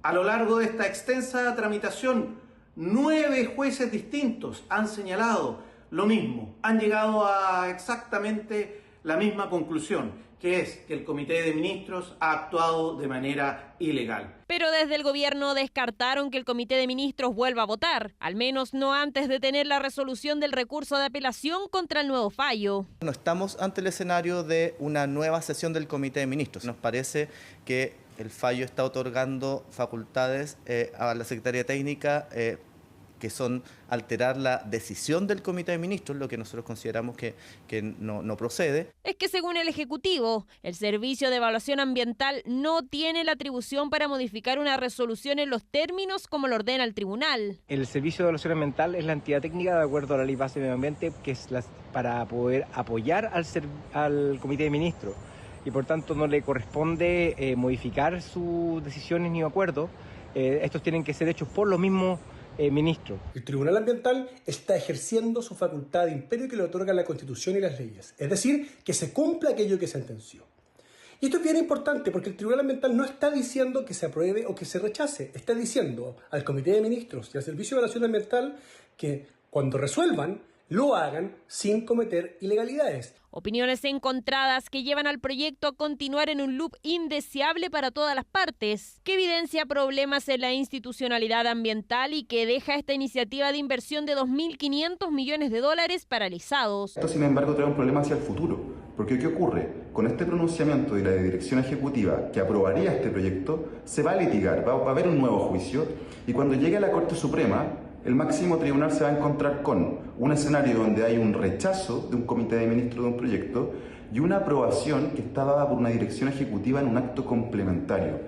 A lo largo de esta extensa tramitación, 9 jueces distintos han señalado lo mismo, han llegado a exactamente la misma conclusión, que es que el Comité de Ministros ha actuado de manera ilegal. Pero desde el gobierno descartaron que el Comité de Ministros vuelva a votar, al menos no antes de tener la resolución del recurso de apelación contra el nuevo fallo. No estamos ante el escenario de una nueva sesión del Comité de Ministros. Nos parece que el fallo está otorgando facultades a la Secretaría Técnica que son alterar la decisión del Comité de Ministros, lo que nosotros consideramos que no procede. Es que según el Ejecutivo, el Servicio de Evaluación Ambiental no tiene la atribución para modificar una resolución en los términos como lo ordena el tribunal. El Servicio de Evaluación Ambiental es la entidad técnica de acuerdo a la Ley Base de Medio Ambiente, que es para poder apoyar al Comité de Ministros, y por tanto no le corresponde modificar sus decisiones ni acuerdos. Estos tienen que ser hechos por los mismos ministros. El Tribunal Ambiental está ejerciendo su facultad de imperio que le otorga la Constitución y las leyes, es decir, que se cumpla aquello que sentenció. Y esto es bien importante porque el Tribunal Ambiental no está diciendo que se apruebe o que se rechace, está diciendo al Comité de Ministros y al Servicio de Evaluación Ambiental que cuando resuelvan, lo hagan sin cometer ilegalidades. Opiniones encontradas que llevan al proyecto a continuar en un loop indeseable para todas las partes, que evidencia problemas en la institucionalidad ambiental y que deja esta iniciativa de inversión de $2.500 millones paralizados. Esto, sin embargo, trae un problema hacia el futuro, porque ¿qué ocurre? Con este pronunciamiento de la dirección ejecutiva que aprobaría este proyecto, se va a litigar, va a haber un nuevo juicio, y cuando llegue a la Corte Suprema, el máximo tribunal se va a encontrar con un escenario donde hay un rechazo de un comité de ministros de un proyecto y una aprobación que está dada por una dirección ejecutiva en un acto complementario.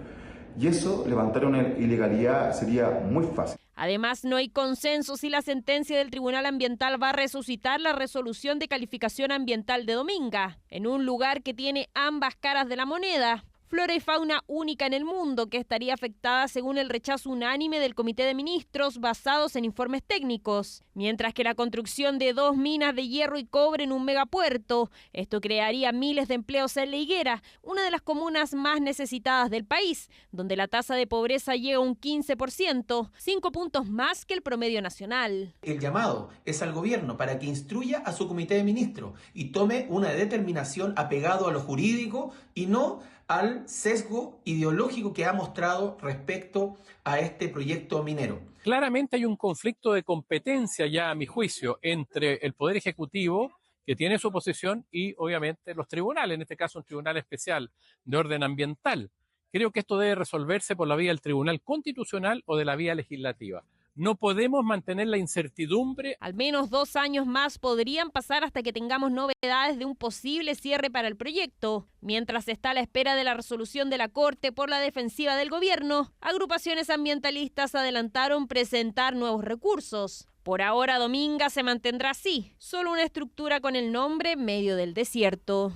Y eso, levantar una ilegalidad sería muy fácil. Además, no hay consenso si la sentencia del Tribunal Ambiental va a resucitar la resolución de calificación ambiental de Dominga, en un lugar que tiene ambas caras de la moneda. Flora y fauna única en el mundo que estaría afectada según el rechazo unánime del Comité de Ministros basados en informes técnicos, mientras que la construcción de 2 minas de hierro y cobre en un megapuerto, esto crearía miles de empleos en La Higuera, una de las comunas más necesitadas del país, donde la tasa de pobreza llega a un 15%, 5 puntos más que el promedio nacional. El llamado es al gobierno para que instruya a su Comité de Ministros y tome una determinación apegado a lo jurídico y no al sesgo ideológico que ha mostrado respecto a este proyecto minero. Claramente hay un conflicto de competencia ya, a mi juicio, entre el Poder Ejecutivo, que tiene su posición, y obviamente los tribunales, en este caso un tribunal especial de orden ambiental. Creo que esto debe resolverse por la vía del Tribunal Constitucional o de la vía legislativa. No podemos mantener la incertidumbre. Al menos 2 años más podrían pasar hasta que tengamos novedades de un posible cierre para el proyecto. Mientras está a la espera de la resolución de la Corte por la defensiva del gobierno, agrupaciones ambientalistas adelantaron presentar nuevos recursos. Por ahora, Dominga se mantendrá así, solo una estructura con el nombre Medio del Desierto.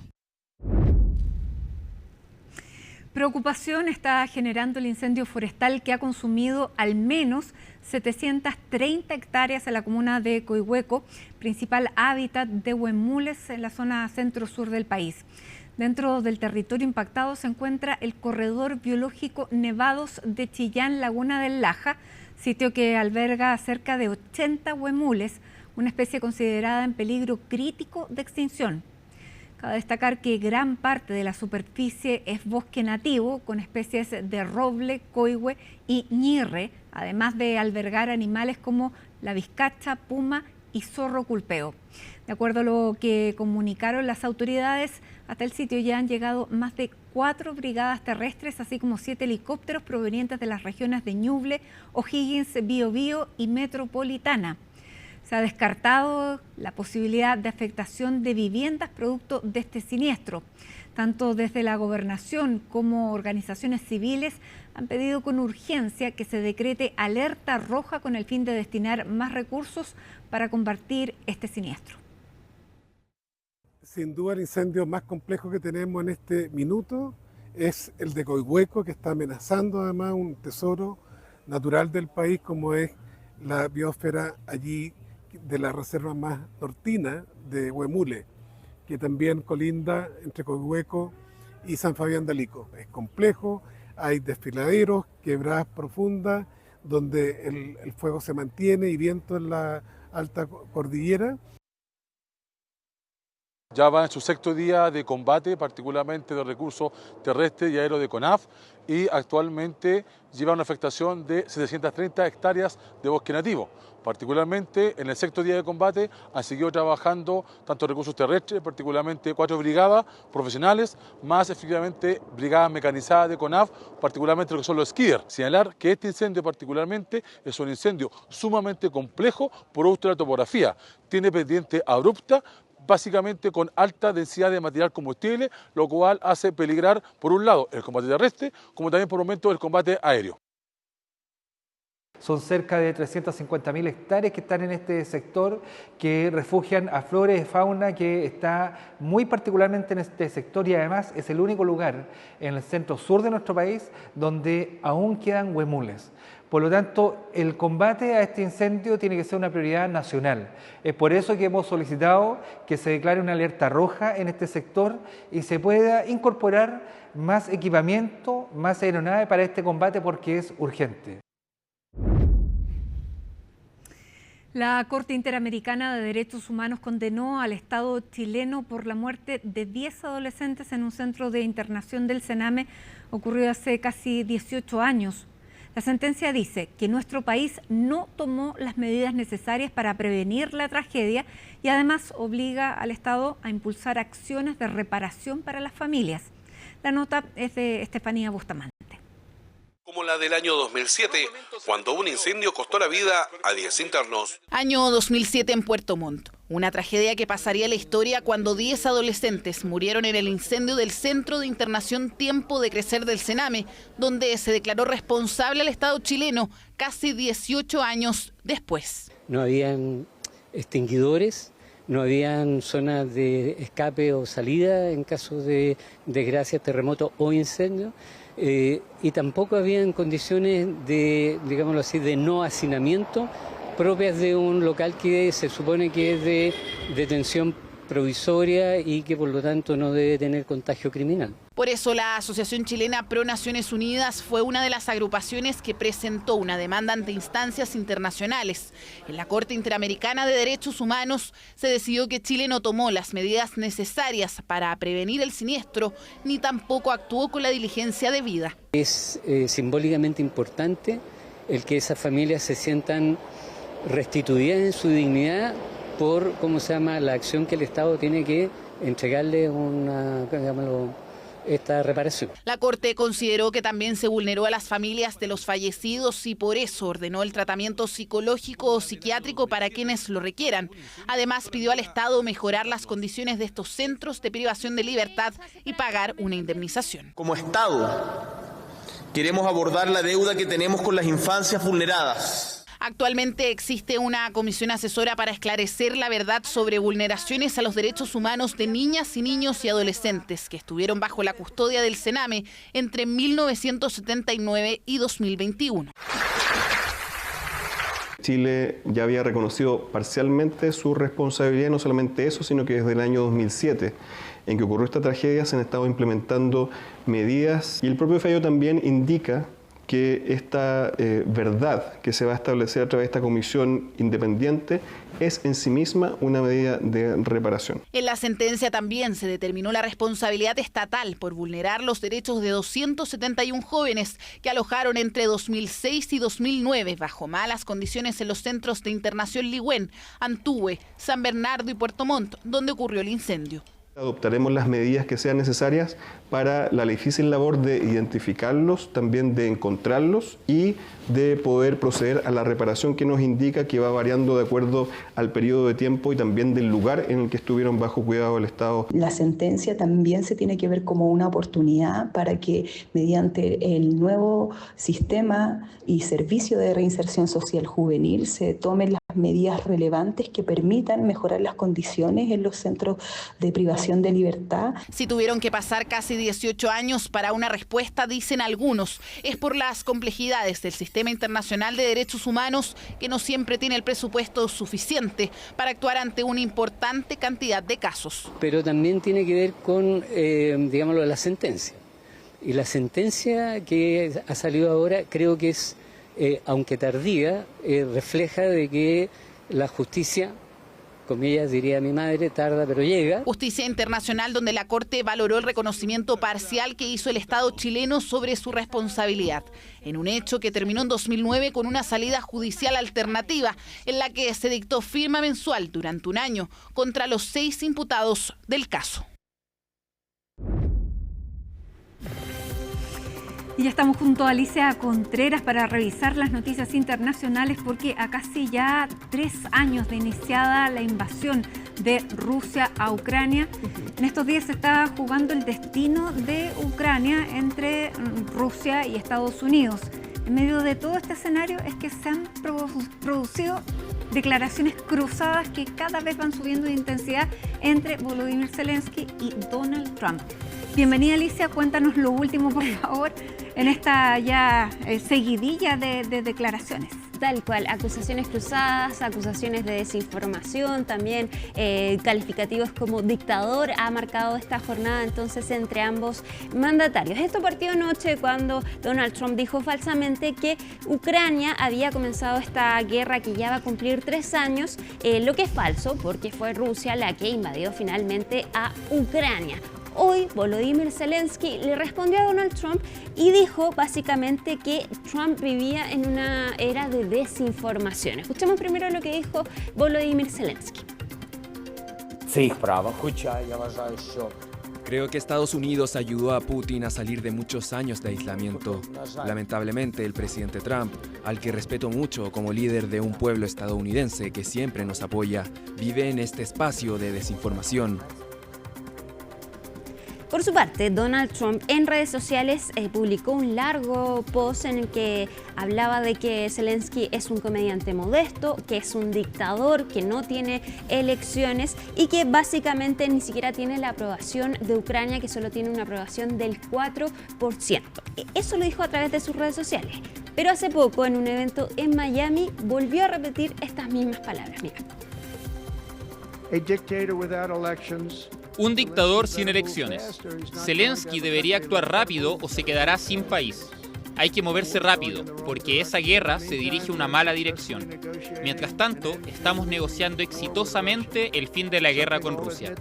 Preocupación está generando el incendio forestal que ha consumido al menos 730 hectáreas en la comuna de Coihueco, principal hábitat de huemules en la zona centro-sur del país. Dentro del territorio impactado se encuentra el corredor biológico Nevados de Chillán, Laguna del Laja, sitio que alberga cerca de 80 huemules, una especie considerada en peligro crítico de extinción. Cabe destacar que gran parte de la superficie es bosque nativo con especies de roble, coihue y ñirre, además de albergar animales como la vizcacha, puma y zorro culpeo. De acuerdo a lo que comunicaron las autoridades, hasta el sitio ya han llegado más de 4 brigadas terrestres, así como 7 helicópteros provenientes de las regiones de Ñuble, O'Higgins, Biobío y Metropolitana. Se ha descartado la posibilidad de afectación de viviendas producto de este siniestro. Tanto desde la gobernación como organizaciones civiles han pedido con urgencia que se decrete alerta roja con el fin de destinar más recursos para combatir este siniestro. Sin duda el incendio más complejo que tenemos en este minuto es el de Coihueco, que está amenazando además un tesoro natural del país como es la biosfera allí de la reserva más nortina de Huemule, que también colinda entre Coihueco y San Fabián de Alico. Es complejo, hay desfiladeros, quebradas profundas, donde el fuego se mantiene y viento en la alta cordillera. Ya va en su 6º día de combate, particularmente de recursos terrestres y aéreos de CONAF, y actualmente lleva una afectación de 730 hectáreas de bosque nativo. Particularmente en el 6º día de combate han seguido trabajando tanto recursos terrestres, particularmente 4 brigadas profesionales, más efectivamente brigadas mecanizadas de CONAF, particularmente lo que son los skiders. Señalar que este incendio particularmente es un incendio sumamente complejo producto de la topografía. Tiene pendiente abrupta, básicamente con alta densidad de material combustible, lo cual hace peligrar, por un lado, el combate terrestre, como también por momento el combate aéreo. Son cerca de 350.000 hectáreas que están en este sector, que refugian a flora y fauna que está muy particularmente en este sector, y además es el único lugar en el centro sur de nuestro país donde aún quedan huemules. Por lo tanto, el combate a este incendio tiene que ser una prioridad nacional. Es por eso que hemos solicitado que se declare una alerta roja en este sector y se pueda incorporar más equipamiento, más aeronaves para este combate, porque es urgente. La Corte Interamericana de Derechos Humanos condenó al Estado chileno por la muerte de 10 adolescentes en un centro de internación del Sename ocurrido hace casi 18 años. La sentencia dice que nuestro país no tomó las medidas necesarias para prevenir la tragedia y además obliga al Estado a impulsar acciones de reparación para las familias. La nota es de Estefanía Bustamante. Como la del año 2007, cuando un incendio costó la vida a 10 internos. Año 2007 en Puerto Montt. Una tragedia que pasaría a la historia cuando 10 adolescentes murieron en el incendio del Centro de Internación Tiempo de Crecer del Sename, donde se declaró responsable al Estado chileno casi 18 años después. No habían extinguidores, no habían zonas de escape o salida en caso de desgracia, terremoto o incendio. Y tampoco habían condiciones de, digámoslo así, de no hacinamiento propias de un local que se supone que es de detención provisoria y que por lo tanto no debe tener contagio criminal. Por eso la Asociación Chilena Pro Naciones Unidas fue una de las agrupaciones que presentó una demanda ante instancias internacionales. En la Corte Interamericana de Derechos Humanos se decidió que Chile no tomó las medidas necesarias para prevenir el siniestro, ni tampoco actuó con la diligencia debida. Es simbólicamente importante el que esas familias se sientan restituidas en su dignidad por, la acción que el Estado tiene que entregarle esta reparación. La Corte consideró que también se vulneró a las familias de los fallecidos y por eso ordenó el tratamiento psicológico o psiquiátrico para quienes lo requieran. Además, pidió al Estado mejorar las condiciones de estos centros de privación de libertad y pagar una indemnización. Como Estado, queremos abordar la deuda que tenemos con las infancias vulneradas. Actualmente existe una comisión asesora para esclarecer la verdad sobre vulneraciones a los derechos humanos de niñas y niños y adolescentes que estuvieron bajo la custodia del Sename entre 1979 y 2021. Chile ya había reconocido parcialmente su responsabilidad, no solamente eso, sino que desde el año 2007, en que ocurrió esta tragedia, se han estado implementando medidas y el propio fallo también indica que esta verdad que se va a establecer a través de esta comisión independiente es en sí misma una medida de reparación. En la sentencia también se determinó la responsabilidad estatal por vulnerar los derechos de 271 jóvenes que alojaron entre 2006 y 2009 bajo malas condiciones en los centros de internación Ligüen, Antúe, San Bernardo y Puerto Montt, donde ocurrió el incendio. Adoptaremos las medidas que sean necesarias para la difícil labor de identificarlos, también de encontrarlos y de poder proceder a la reparación que nos indica que va variando de acuerdo al periodo de tiempo y también del lugar en el que estuvieron bajo cuidado del Estado. La sentencia también se tiene que ver como una oportunidad para que mediante el nuevo sistema y servicio de reinserción social juvenil se tomen las medidas relevantes que permitan mejorar las condiciones en los centros de privación de libertad. Si tuvieron que pasar casi 18 años para una respuesta, dicen algunos, es por las complejidades del sistema internacional de derechos humanos que no siempre tiene el presupuesto suficiente para actuar ante una importante cantidad de casos. Pero también tiene que ver con, la sentencia. Y la sentencia que ha salido ahora creo que es, aunque tardía, refleja de que la justicia comillas, diría mi madre, tarda pero llega. Justicia internacional, donde la Corte valoró el reconocimiento parcial que hizo el Estado chileno sobre su responsabilidad, en un hecho que terminó en 2009 con una salida judicial alternativa, en la que se dictó firma mensual durante un año contra los 6 imputados del caso. Y ya estamos junto a Alicia Contreras para revisar las noticias internacionales, porque a casi ya 3 años de iniciada la invasión de Rusia a Ucrania, en estos días se está jugando el destino de Ucrania entre Rusia y Estados Unidos. En medio de todo este escenario es que se han producido declaraciones cruzadas que cada vez van subiendo de intensidad entre Volodymyr Zelensky y Donald Trump. Bienvenida, Alicia, cuéntanos lo último, por favor, en esta ya seguidilla de declaraciones. Tal cual, acusaciones cruzadas, acusaciones de desinformación, también calificativos como dictador ha marcado esta jornada entonces entre ambos mandatarios. Esto partió anoche cuando Donald Trump dijo falsamente que Ucrania había comenzado esta guerra que ya va a cumplir 3 años, lo que es falso porque fue Rusia la que invadió finalmente a Ucrania. Hoy Volodymyr Zelensky le respondió a Donald Trump y dijo básicamente que Trump vivía en una era de desinformación. Escuchemos primero lo que dijo Volodymyr Zelensky. Creo que Estados Unidos ayudó a Putin a salir de muchos años de aislamiento. Lamentablemente, el presidente Trump, al que respeto mucho como líder de un pueblo estadounidense que siempre nos apoya, vive en este espacio de desinformación. Por su parte, Donald Trump en redes sociales publicó un largo post en el que hablaba de que Zelensky es un comediante modesto, que es un dictador, que no tiene elecciones y que básicamente ni siquiera tiene la aprobación de Ucrania, que solo tiene una aprobación del 4%. Eso lo dijo a través de sus redes sociales. Pero hace poco, en un evento en Miami, volvió a repetir estas mismas palabras. Mira. Un dictador sin elecciones. Zelensky debería actuar rápido o se quedará sin país. Hay que moverse rápido, porque esa guerra se dirige a una mala dirección. Mientras tanto, estamos negociando exitosamente el fin de la guerra con Rusia.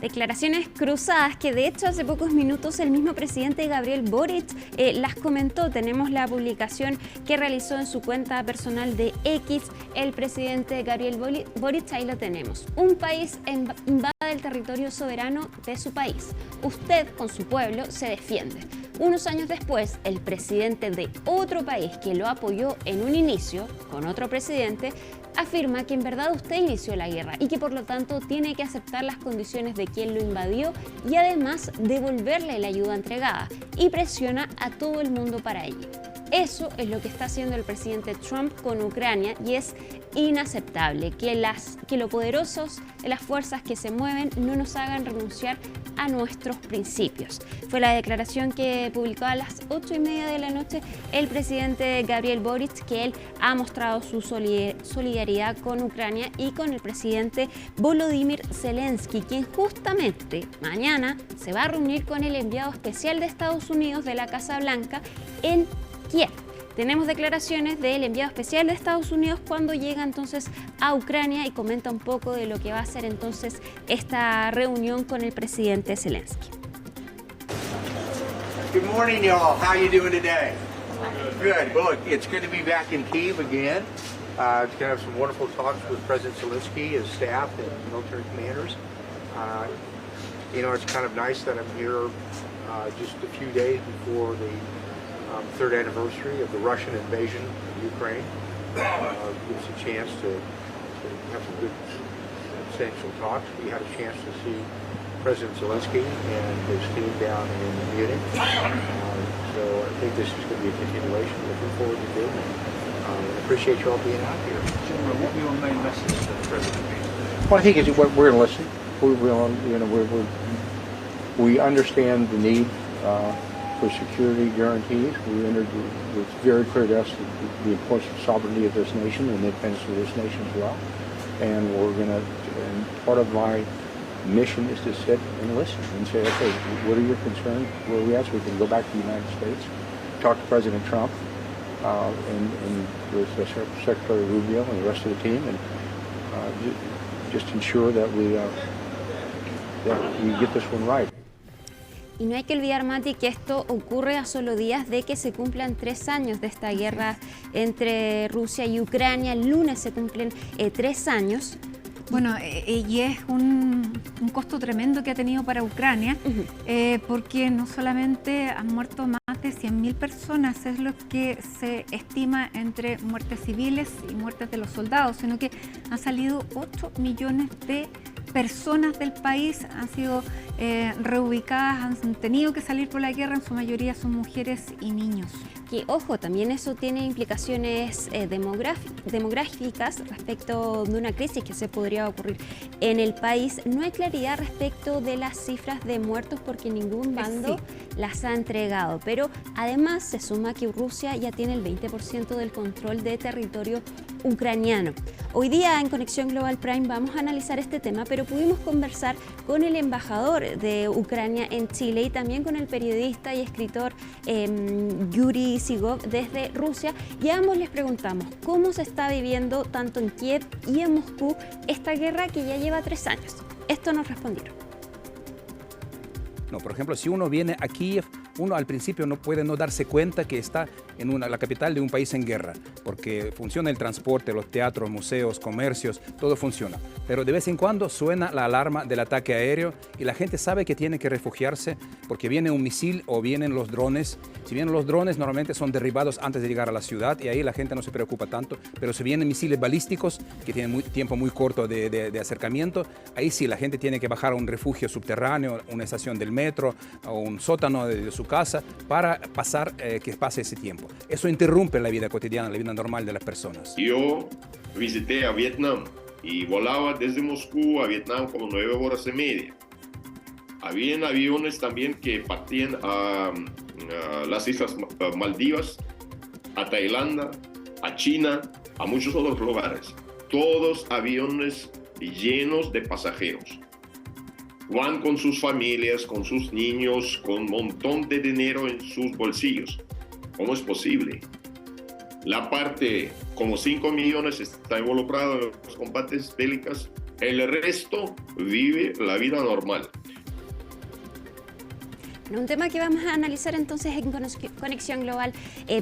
Declaraciones cruzadas que de hecho hace pocos minutos el mismo presidente Gabriel Boric las comentó. Tenemos la publicación que realizó en su cuenta personal de X el presidente Gabriel Boric, ahí lo tenemos. Un país invade el territorio soberano de su país. Usted con su pueblo se defiende. Unos años después, el presidente de otro país que lo apoyó en un inicio con otro presidente afirma que en verdad usted inició la guerra y que por lo tanto tiene que aceptar las condiciones de quien lo invadió y además devolverle la ayuda entregada, y presiona a todo el mundo para ello. Eso es lo que está haciendo el presidente Trump con Ucrania y es inaceptable que los poderosos de las fuerzas que se mueven no nos hagan renunciar a nuestros principios. Fue la declaración que publicó a las 8:30 de la noche el presidente Gabriel Boric, que él ha mostrado su solidaridad con Ucrania y con el presidente Volodymyr Zelensky, quien justamente mañana se va a reunir con el enviado especial de Estados Unidos de la Casa Blanca en Kiev. Tenemos declaraciones del enviado especial de Estados Unidos cuando llega entonces a Ucrania y comenta un poco de lo que va a ser entonces esta reunión con el presidente Zelensky. Good morning, y'all. How you doing today? Good. Well, look, it's good to be back in Kyiv again. It's going to have some wonderful talks with President Zelensky, his staff, and military commanders. You know, it's kind of nice that I'm here just a few days before the third anniversary of the Russian invasion of Ukraine. Gives us a chance to have some good, substantial talks. We had a chance to see President Zelensky and his team down in Munich. So I think this is going to be a continuation. Looking forward to doing it. I appreciate you all being out here. General, what will your main message to the President be? Well, I think we're going to listen. We understand the need for security guarantees. It's very clear to us the importance of sovereignty of this nation and the independence of this nation as well. And part of my mission is to sit and listen and say, okay, what are your concerns? Where are we at? So we can go back to the United States, talk to President Trump, and with Secretary Rubio and the rest of the team, and just ensure that we get this one right. Y no hay que olvidar, Mati, que esto ocurre a solo días de que se cumplan 3 años de esta guerra entre Rusia y Ucrania. El lunes se cumplen 3 años. Bueno, y es un costo tremendo que ha tenido para Ucrania, porque no solamente han muerto más de 100.000 personas, es lo que se estima entre muertes civiles y muertes de los soldados, sino que han salido 8 millones de personas del país, han sido reubicadas, han tenido que salir por la guerra, en su mayoría son mujeres y niños. Que, ojo, también eso tiene implicaciones demográficas respecto de una crisis que se podría ocurrir en el país. No hay claridad respecto de las cifras de muertos porque ningún bando las ha entregado, pero además se suma que Rusia ya tiene el 20% del control de territorio ucraniano. Hoy día en Conexión Global Prime vamos a analizar este tema, pero pudimos conversar con el embajador de Ucrania en Chile y también con el periodista y escritor Yuri Sigov desde Rusia, y a ambos les preguntamos cómo se está viviendo tanto en Kiev y en Moscú esta guerra que ya lleva 3 años. Esto nos respondieron. No, por ejemplo, si uno viene a Kiev, uno al principio no puede no darse cuenta que está en la capital de un país en guerra, porque funciona el transporte, los teatros, museos, comercios, todo funciona. Pero de vez en cuando suena la alarma del ataque aéreo y la gente sabe que tiene que refugiarse porque viene un misil o vienen los drones. Si vienen los drones, normalmente son derribados antes de llegar a la ciudad y ahí la gente no se preocupa tanto, pero si vienen misiles balísticos que tienen tiempo muy corto de acercamiento, ahí sí la gente tiene que bajar a un refugio subterráneo, una estación del metro o un sótano de su casa para que pase ese tiempo. Eso interrumpe la vida cotidiana, la vida normal de las personas. Yo visité a Vietnam y volaba desde Moscú a Vietnam como 9 horas y media. Habían aviones también que partían a las Islas Maldivas, a Tailandia, a China, a muchos otros lugares. Todos aviones llenos de pasajeros. Van con sus familias, con sus niños, con un montón de dinero en sus bolsillos. ¿Cómo es posible? La parte, como 5 millones, está involucrada en los combates bélicos. El resto vive la vida normal. Un tema que vamos a analizar entonces en Conexión Global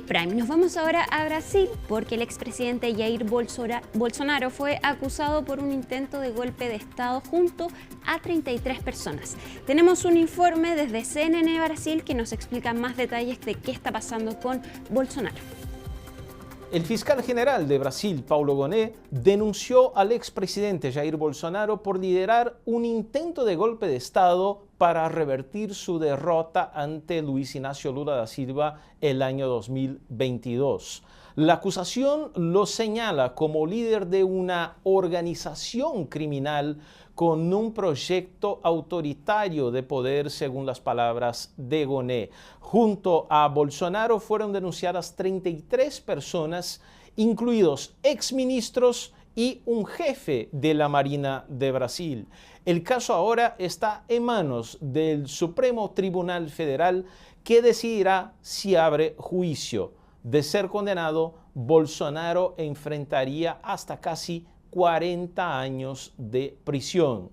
Prime. Nos vamos ahora a Brasil porque el expresidente Jair Bolsonaro fue acusado por un intento de golpe de Estado junto a 33 personas. Tenemos un informe desde CNN Brasil que nos explica más detalles de qué está pasando con Bolsonaro. El fiscal general de Brasil, Paulo Gonet, denunció al expresidente Jair Bolsonaro por liderar un intento de golpe de Estado para revertir su derrota ante Luis Inácio Lula da Silva el año 2022. La acusación lo señala como líder de una organización criminal con un proyecto autoritario de poder, según las palabras de Gonet. Junto a Bolsonaro fueron denunciadas 33 personas, incluidos exministros y un jefe de la Marina de Brasil. El caso ahora está en manos del Supremo Tribunal Federal, que decidirá si abre juicio. De ser condenado, Bolsonaro enfrentaría hasta casi 40 años de prisión.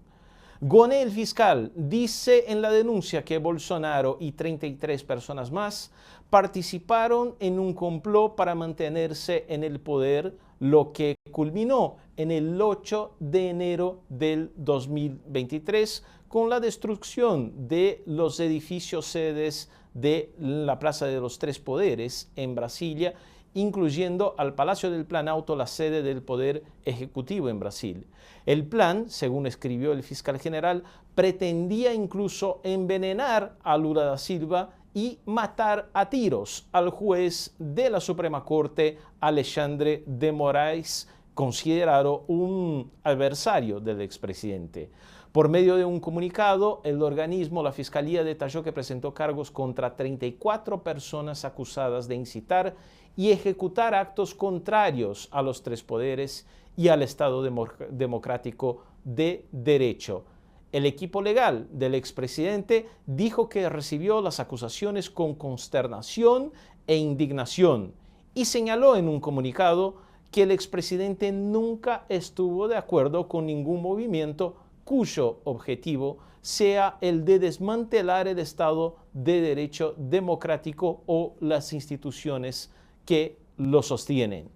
Gonet, el fiscal, dice en la denuncia que Bolsonaro y 33 personas más participaron en un complot para mantenerse en el poder, lo que culminó en el 8 de enero del 2023 con la destrucción de los edificios sedes de la Plaza de los Tres Poderes en Brasilia, incluyendo al Palacio del Planalto, la sede del Poder Ejecutivo en Brasil. El plan, según escribió el fiscal general, pretendía incluso envenenar a Lula da Silva y matar a tiros al juez de la Suprema Corte, Alexandre de Moraes, considerado un adversario del expresidente. Por medio de un comunicado, el organismo, la Fiscalía, detalló que presentó cargos contra 34 personas acusadas de incitar y ejecutar actos contrarios a los tres poderes y al Estado democrático de derecho. El equipo legal del expresidente dijo que recibió las acusaciones con consternación e indignación y señaló en un comunicado que el expresidente nunca estuvo de acuerdo con ningún movimiento cuyo objetivo sea el de desmantelar el Estado de Derecho democrático o las instituciones que lo sostienen.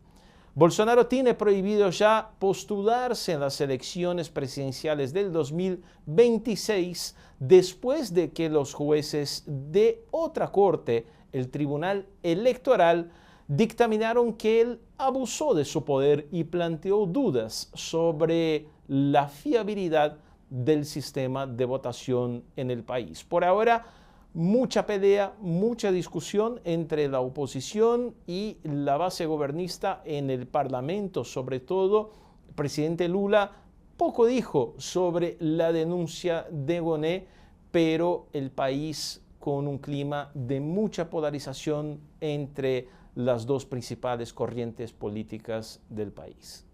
Bolsonaro tiene prohibido ya postularse en las elecciones presidenciales del 2026 después de que los jueces de otra corte, el Tribunal Electoral, dictaminaron que él abusó de su poder y planteó dudas sobre la fiabilidad del sistema de votación en el país. Por ahora, mucha pelea, mucha discusión entre la oposición y la base gobernista en el Parlamento. Sobre todo, el presidente Lula poco dijo sobre la denuncia de Gonet, pero el país con un clima de mucha polarización entre las dos principales corrientes políticas del país.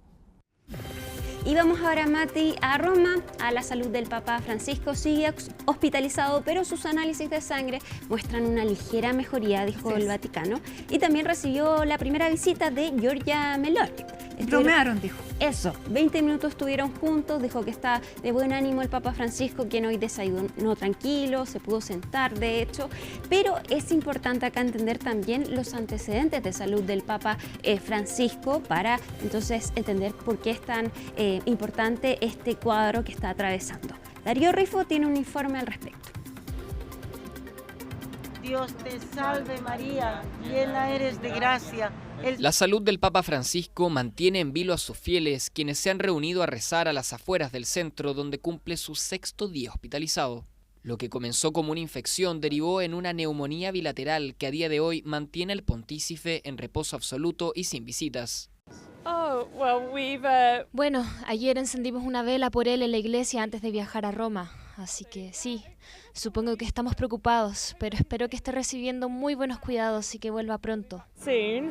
Y vamos ahora, Mati, a Roma. A la salud del Papa Francisco. Sigue hospitalizado, pero sus análisis de sangre muestran una ligera mejoría, dijo el Vaticano. Y también recibió la primera visita de Giorgia Meloni. Bromearon, dijo. Eso, 20 minutos estuvieron juntos, dijo que está de buen ánimo el Papa Francisco, quien hoy desayunó tranquilo, se pudo sentar, de hecho. Pero es importante acá entender también los antecedentes de salud del Papa Francisco para entonces entender por qué es tan importante este cuadro que está atravesando. Darío Rifo tiene un informe al respecto. Dios te salve María, llena eres de gracia. La salud del Papa Francisco mantiene en vilo a sus fieles, quienes se han reunido a rezar a las afueras del centro, donde cumple su 6º día hospitalizado. Lo que comenzó como una infección derivó en una neumonía bilateral que a día de hoy mantiene al pontífice en reposo absoluto y sin visitas. Bueno, ayer encendimos una vela por él en la iglesia antes de viajar a Roma, así que sí, supongo que estamos preocupados, pero espero que esté recibiendo muy buenos cuidados y que vuelva pronto. Sí.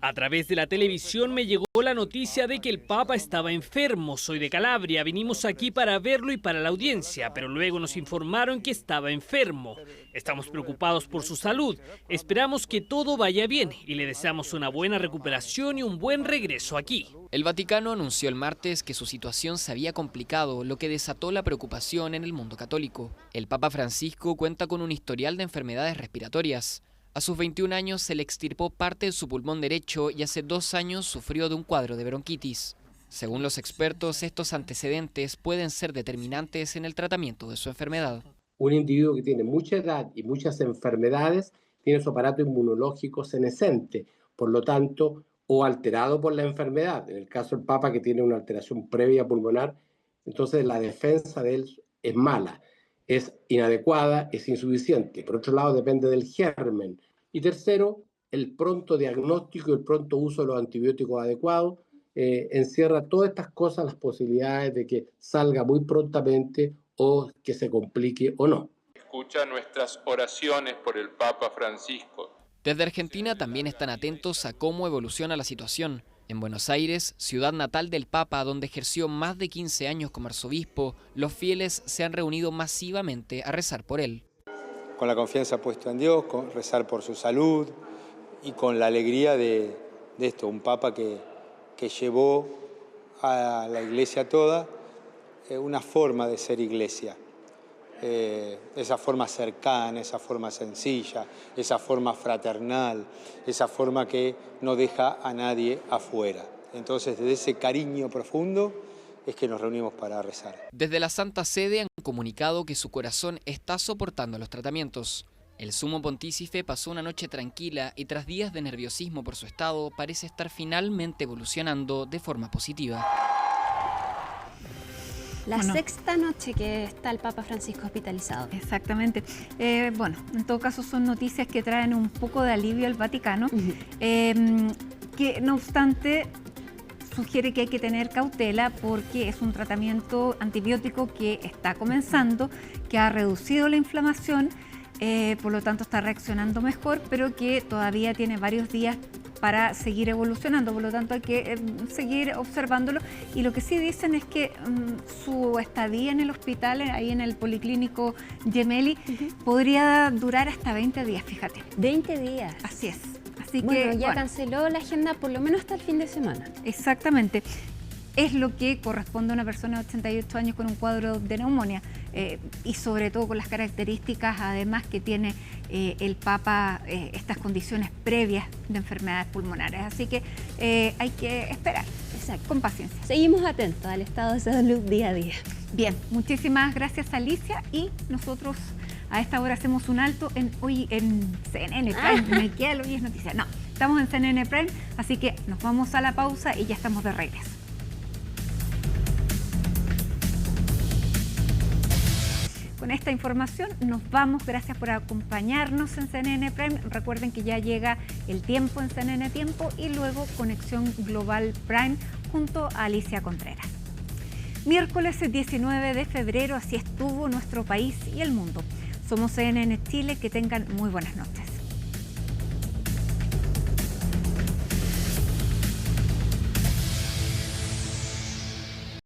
A través de la televisión me llegó la noticia de que el Papa estaba enfermo. Soy de Calabria, vinimos aquí para verlo y para la audiencia, pero luego nos informaron que estaba enfermo. Estamos preocupados por su salud, esperamos que todo vaya bien y le deseamos una buena recuperación y un buen regreso aquí. El Vaticano anunció el martes que su situación se había complicado, lo que desató la preocupación en el mundo católico. El Papa Francisco cuenta con un historial de enfermedades respiratorias. A sus 21 años se le extirpó parte de su pulmón derecho y hace 2 años sufrió de un cuadro de bronquitis. Según los expertos, estos antecedentes pueden ser determinantes en el tratamiento de su enfermedad. Un individuo que tiene mucha edad y muchas enfermedades tiene su aparato inmunológico senescente, por lo tanto, o alterado por la enfermedad. En el caso del Papa, que tiene una alteración previa pulmonar, entonces la defensa de él es mala, es inadecuada, es insuficiente. Por otro lado, depende del germen. Y tercero, el pronto diagnóstico y el pronto uso de los antibióticos adecuados encierra todas estas cosas, las posibilidades de que salga muy prontamente o que se complique o no. Escucha nuestras oraciones por el Papa Francisco. Desde Argentina también están atentos a cómo evoluciona la situación. En Buenos Aires, ciudad natal del Papa, donde ejerció más de 15 años como arzobispo, los fieles se han reunido masivamente a rezar por él. Con la confianza puesta en Dios, con rezar por su salud y con la alegría de esto, un Papa que llevó a la Iglesia toda una forma de ser Iglesia. Esa forma cercana, esa forma sencilla, esa forma fraternal, esa forma que no deja a nadie afuera. Entonces, desde ese cariño profundo es que nos reunimos para rezar. Desde la Santa Sede han comunicado que su corazón está soportando los tratamientos. El sumo pontífice pasó una noche tranquila y tras días de nerviosismo por su estado, parece estar finalmente evolucionando de forma positiva. La sexta noche que está el Papa Francisco hospitalizado. Exactamente. Bueno, en todo caso son noticias que traen un poco de alivio al Vaticano, que no obstante sugiere que hay que tener cautela porque es un tratamiento antibiótico que está comenzando, que ha reducido la inflamación, por lo tanto está reaccionando mejor, pero que todavía tiene varios días para seguir evolucionando, por lo tanto hay que seguir observándolo. Y lo que sí dicen es que su estadía en el hospital, ahí en el Policlínico Gemelli, podría durar hasta 20 días, fíjate. 20 días. Así es. Así bueno, que ya canceló la agenda por lo menos hasta el fin de semana. Exactamente. Es lo que corresponde a una persona de 88 años con un cuadro de neumonía y sobre todo con las características además que tiene el Papa, estas condiciones previas de enfermedades pulmonares. Así que hay que esperar. Exacto. Con paciencia. Seguimos atentos al estado de salud día a día. Bien, muchísimas gracias Alicia y nosotros a esta hora hacemos un alto hoy en CNN Prime. Me queda lo hoy es noticia. No, estamos en CNN Prime, así que nos vamos a la pausa y ya estamos de regreso. Con esta información nos vamos. Gracias por acompañarnos en CNN Prime. Recuerden que ya llega el tiempo en CNN Tiempo y luego Conexión Global Prime junto a Alicia Contreras. Miércoles 19 de febrero, así estuvo nuestro país y el mundo. Somos CNN Chile, que tengan muy buenas noches.